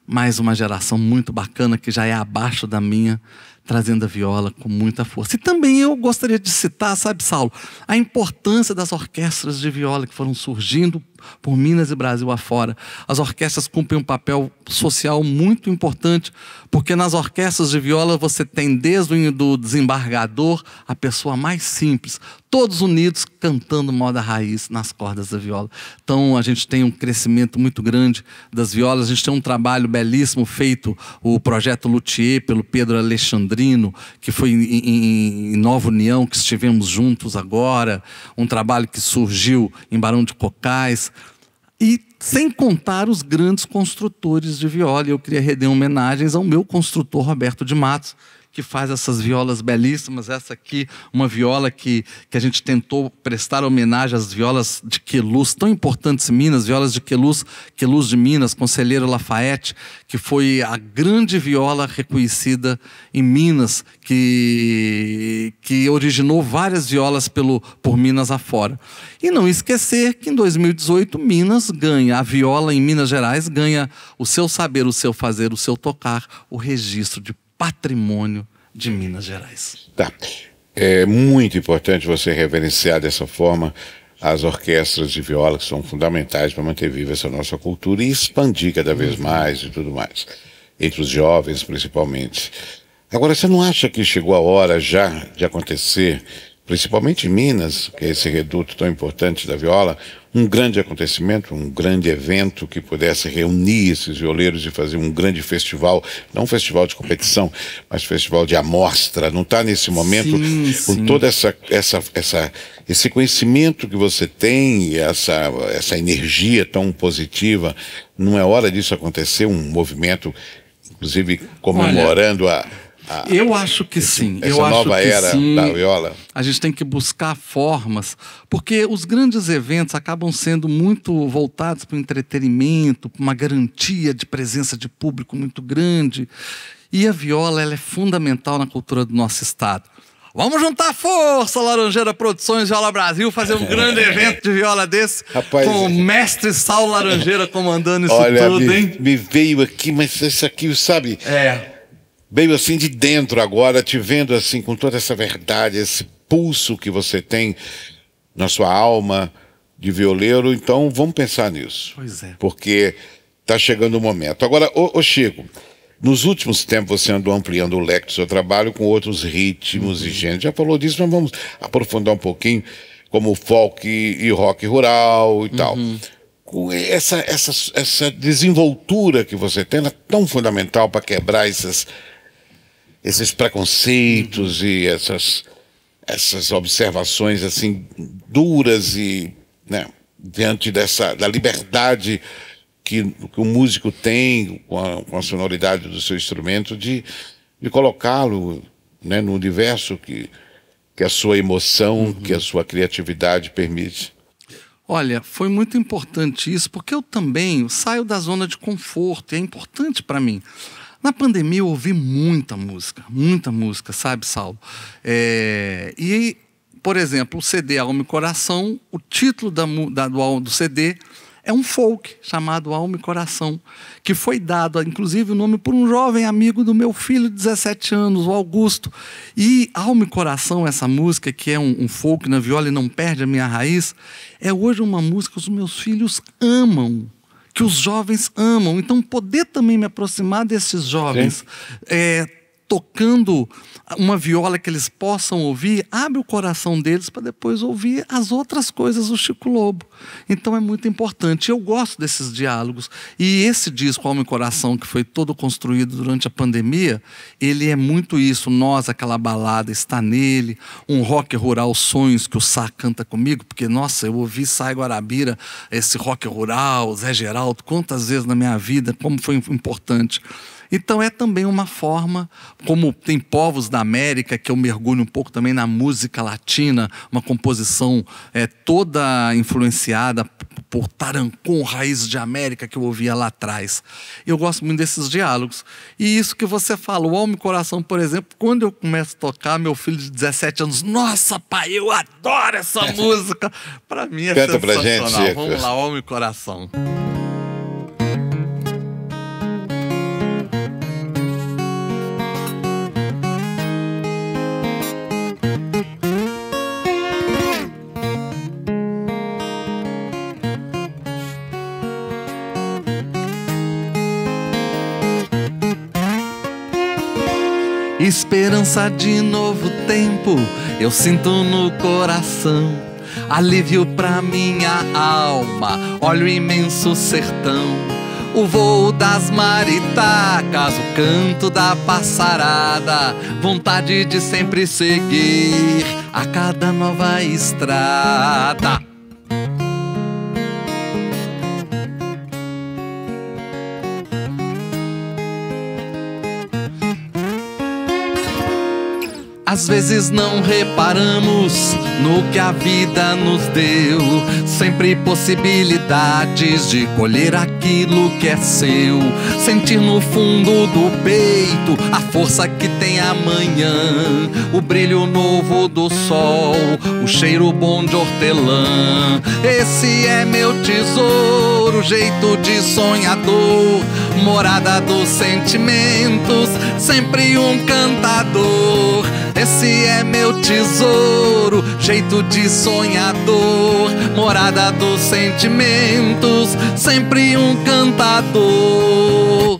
Mais uma geração muito bacana que já é abaixo da minha, trazendo a viola com muita força. E também eu gostaria de citar, sabe, Saulo, a importância das orquestras de viola que foram surgindo por Minas e Brasil afora. As orquestras cumprem um papel social muito importante, porque nas orquestras de viola você tem desde o desembargador a pessoa mais simples, todos unidos cantando moda raiz nas cordas da viola. Então a gente tem um crescimento muito grande das violas. A gente tem um trabalho belíssimo feito, o projeto Luthier, pelo Pedro Alexandrino, que foi em Nova União, que estivemos juntos agora, um trabalho que surgiu em Barão de Cocais. E sem contar os grandes construtores de viola. Eu queria render homenagens ao meu construtor Roberto de Matos, que faz essas violas belíssimas. Essa aqui, uma viola que a gente tentou prestar homenagem às violas de Queluz, tão importantes em Minas, violas de Queluz de Minas, Conselheiro Lafayette, que foi a grande viola reconhecida em Minas, que originou várias violas por Minas afora. E não esquecer que em 2018 Minas ganha, a viola em Minas Gerais ganha o seu saber, o seu fazer, o seu tocar, o registro de patrimônio de Minas Gerais. Tá. É muito importante você reverenciar dessa forma as orquestras de viola, que são fundamentais para manter viva essa nossa cultura e expandir cada vez mais e tudo mais, entre os jovens principalmente. Agora, você não acha que chegou a hora já de acontecer, principalmente em Minas, que é esse reduto tão importante da viola, um grande acontecimento, um grande evento que pudesse reunir esses violeiros e fazer um grande festival, não um festival de competição, mas festival de amostra? Não está nesse momento, com todo esse conhecimento que você tem, essa energia tão positiva, não é hora disso acontecer, um movimento, inclusive comemorando eu acho que sim. Essa nova era da viola. A gente tem que buscar formas, porque os grandes eventos acabam sendo muito voltados para o entretenimento, para uma garantia de presença de público muito grande. E a viola, ela é fundamental na cultura do nosso estado. Vamos juntar força, Laranjeira Produções, Viola Brasil, fazer um grande evento de viola desse, rapaz, com o mestre Saulo Laranjeira comandando isso tudo, hein? Me veio aqui, mas isso aqui, sabe... Veio assim de dentro agora, te vendo assim com toda essa verdade, esse pulso que você tem na sua alma de violeiro. Então vamos pensar nisso. Pois é. Porque está chegando o momento. Agora, ô Chico, nos últimos tempos você andou ampliando o leque do seu trabalho com outros ritmos e gêneros. Já falou disso, mas vamos aprofundar um pouquinho, como folk e rock rural e tal. Com essa desenvoltura que você tem, ela é tão fundamental para quebrar esses preconceitos e essas observações assim duras e, né, diante da liberdade que o músico tem com a sonoridade do seu instrumento de colocá-lo, né, no universo que a sua emoção, que a sua criatividade permite. Olha, foi muito importante isso, porque eu também saio da zona de conforto, e é importante para mim. Na pandemia eu ouvi muita música, sabe, Saulo? E, por exemplo, o CD Alma e Coração, o título do CD é um folk chamado Alma e Coração, que foi dado, inclusive, o nome por um jovem amigo do meu filho de 17 anos, o Augusto. E Alma e Coração, essa música, que é um folk na viola e não perde a minha raiz, é hoje uma música que os meus filhos amam, que os jovens amam. Então, poder também me aproximar desses jovens, tocando uma viola que eles possam ouvir, abre o coração deles para depois ouvir as outras coisas do Chico Lobo. Então é muito importante. Eu gosto desses diálogos. E esse disco, Alma e Coração, que foi todo construído durante a pandemia, ele é muito isso. Nós, aquela balada, está nele. Um rock rural, Sonhos, que o Sá canta comigo, porque, nossa, eu ouvi Sai Guarabira, esse rock rural, Zé Geraldo, quantas vezes na minha vida, como foi importante. Então é também uma forma, como tem Povos da América, que eu mergulho um pouco também na música latina, uma composição toda influenciada por Tarancon, Raízes de América, que eu ouvia lá atrás. Eu gosto muito desses diálogos. E isso que você fala, o Alma e Coração, por exemplo, quando eu começo a tocar, meu filho de 17 anos, nossa, pai, eu adoro essa música. Para mim é Canta sensacional. Pra gente, vamos lá, Alma e Coração. Esperança de novo tempo, eu sinto no coração. Alívio pra minha alma, olha o imenso sertão. O voo das maritacas, o canto da passarada. Vontade de sempre seguir a cada nova estrada. Às vezes não reparamos no que a vida nos deu. Sempre possibilidades de colher aquilo que é seu. Sentir no fundo do peito a força que tem amanhã. O brilho novo do sol, o cheiro bom de hortelã. Esse é meu tesouro, jeito de sonhador. Morada dos sentimentos, sempre um cantador. Esse é meu tesouro, jeito de sonhador. Morada dos sentimentos, sempre um cantador.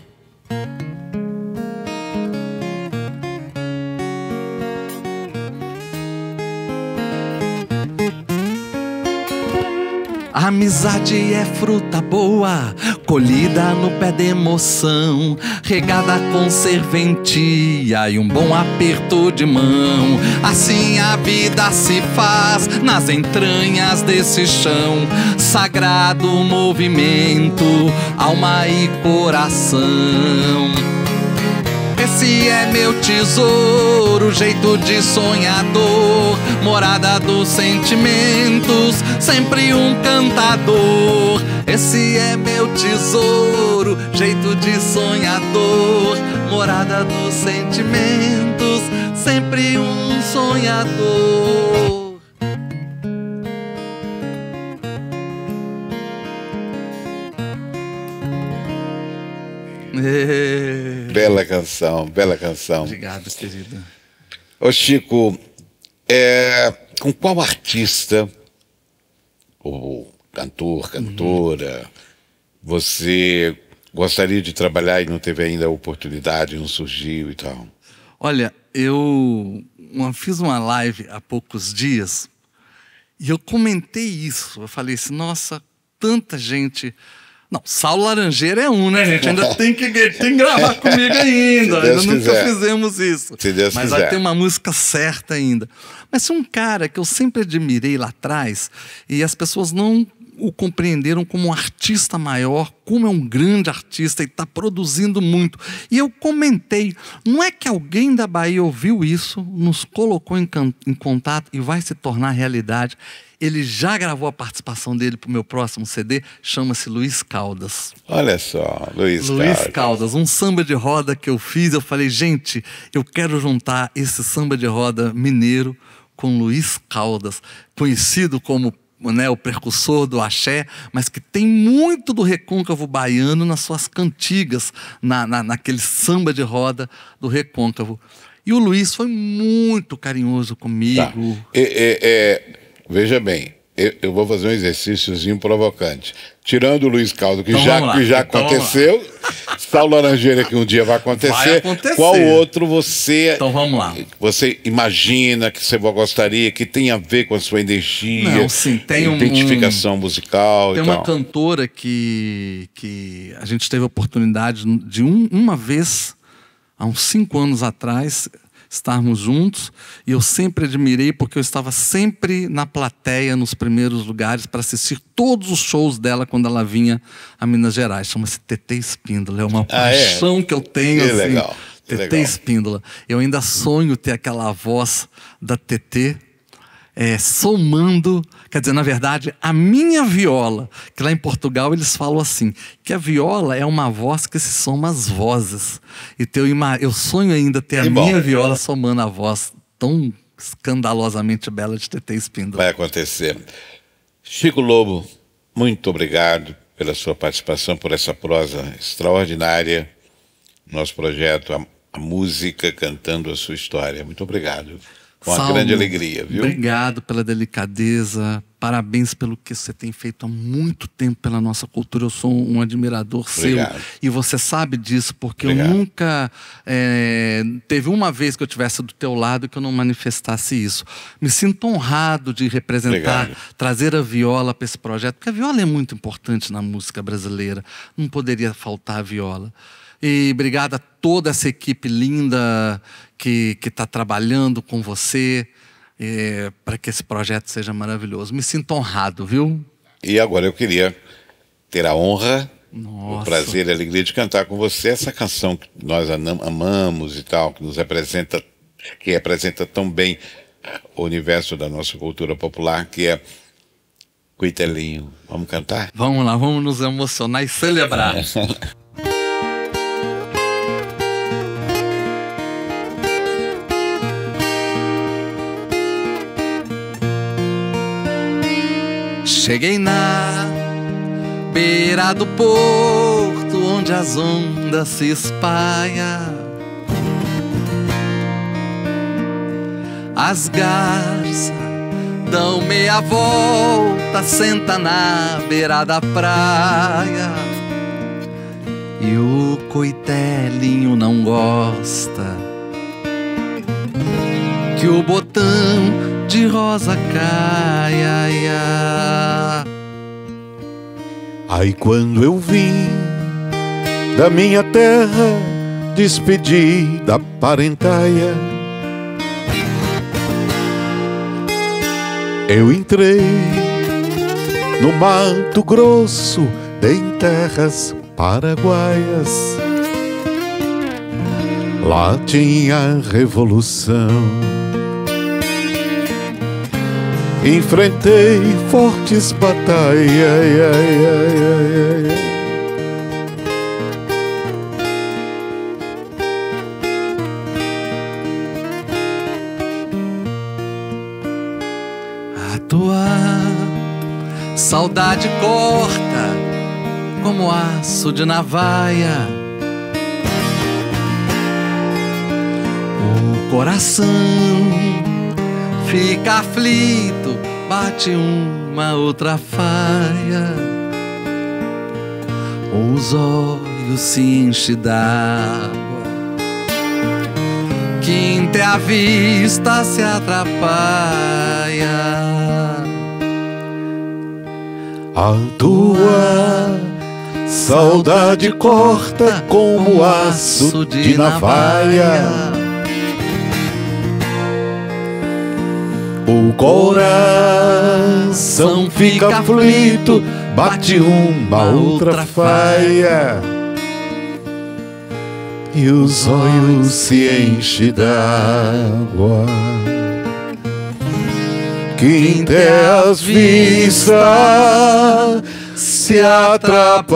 A amizade é fruta boa, colhida no pé da emoção, regada com serventia e um bom aperto de mão. Assim a vida se faz nas entranhas desse chão. Sagrado movimento, alma e coração. Esse é meu tesouro, jeito de sonhador. Morada dos sentimentos, sempre um cantador. Esse é meu tesouro, jeito de sonhador. Morada dos sentimentos, sempre um sonhador. Bela canção, bela canção. Obrigado, querida. Ô Chico, com qual artista, ou cantor, cantora, você gostaria de trabalhar e não teve ainda a oportunidade, não surgiu e tal? Olha, eu fiz uma live há poucos dias e eu comentei isso. Eu falei assim, nossa, tanta gente... Não, Saulo Laranjeira é um, né, gente? Ainda tem que gravar comigo ainda. Ainda nunca fizemos isso. Se Deus Mas quiser. vai ter uma música certa ainda. Mas um cara que eu sempre admirei lá atrás, e as pessoas não o compreenderam como um artista maior, como é um grande artista e está produzindo muito. E eu comentei, não é que alguém da Bahia ouviu isso, nos colocou em contato e vai se tornar realidade. Ele já gravou a participação dele para o meu próximo CD, chama-se Luiz Caldas. Olha só, Luiz Caldas, um samba de roda que eu fiz. Eu falei, gente, eu quero juntar esse samba de roda mineiro com Luiz Caldas, conhecido como o precursor do axé, mas que tem muito do recôncavo baiano nas suas cantigas, naquele samba de roda do recôncavo. E o Luiz foi muito carinhoso comigo. Tá. Veja bem, eu vou fazer um exercíciozinho provocante. Tirando o Luiz Caldas, que já aconteceu, Saulo Laranjeira, que um dia vai acontecer. Qual outro você... Então vamos lá. Você imagina que você gostaria, que tem a ver com a sua energia? Não, sim, tem identificação musical tem e tal. uma cantora que a gente teve a oportunidade de uma vez, há uns 5 anos atrás, estarmos juntos, e eu sempre admirei porque eu estava sempre na plateia, nos primeiros lugares, para assistir todos os shows dela quando ela vinha a Minas Gerais. Chama-se Tetê Espíndola, é uma paixão que eu tenho. Que assim, legal. Tetê Espíndola. Eu ainda sonho ter aquela voz da Tetê, somando, quer dizer, na verdade, a minha viola, que lá em Portugal eles falam assim, que a viola é uma voz que se soma às vozes. Então eu sonho ainda ter a minha viola somando a voz tão escandalosamente bela de Tetê Espíndola. Vai acontecer. Chico Lobo, muito obrigado pela sua participação, por essa prosa extraordinária. Nosso projeto, a música cantando a sua história. Muito obrigado. Com uma grande alegria, viu? Obrigado pela delicadeza, parabéns pelo que você tem feito há muito tempo pela nossa cultura. Eu sou um admirador seu e você sabe disso, porque eu nunca teve uma vez que eu estivesse do teu lado que eu não manifestasse isso. Me sinto honrado de representar, trazer a viola para esse projeto, porque a viola é muito importante na música brasileira, não poderia faltar a viola. E obrigado a toda essa equipe linda que está trabalhando com você para que esse projeto seja maravilhoso. Me sinto honrado, viu? E agora eu queria ter a honra, o prazer e a alegria de cantar com você essa canção que nós amamos e tal, que nos representa que representa tão bem o universo da nossa cultura popular, que é Coitelinho. Vamos cantar? Vamos lá, vamos nos emocionar e celebrar. Cheguei na beira do porto, onde as ondas se espalham. As garças dão meia volta, senta na beira da praia. E o coitelinho não gosta que o botão de rosa caia. Aí quando eu vim da minha terra, despedi da parentaia, eu entrei no Mato Grosso, em terras paraguaias. Lá tinha revolução. Enfrentei fortes batalhas. A tua saudade corta como aço de navalha. O coração fica aflito, bate uma outra faia. Os olhos se enchem d'água, quinta a vista se atrapalha. A tua saudade corta como aço de navalha. O coração fica aflito, bate uma outra faia. E os olhos se enchem d'água, quinta as vistas se atrapalha.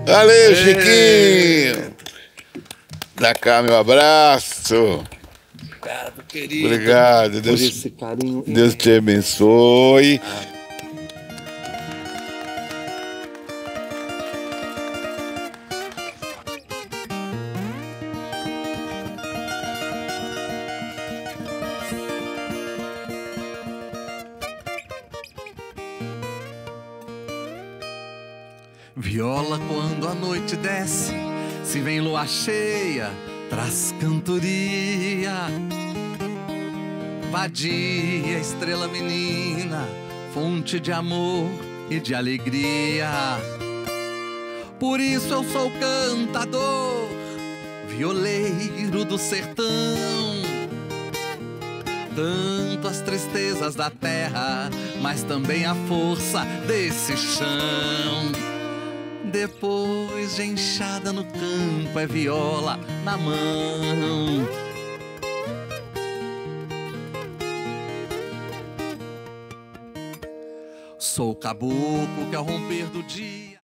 Valeu, Chiquinho! Dá cá meu abraço. Obrigado, querido. Obrigado. Por Deus, esse carinho. Deus te abençoe. Viola quando a noite desce, se vem lua cheia, traz cantoria. Vadia, estrela menina, fonte de amor e de alegria. Por isso eu sou cantador, violeiro do sertão. Canto as tristezas da terra, mas também a força desse chão. Depois de enxada no campo, é viola na mão. Sou o caboclo que ao romper do dia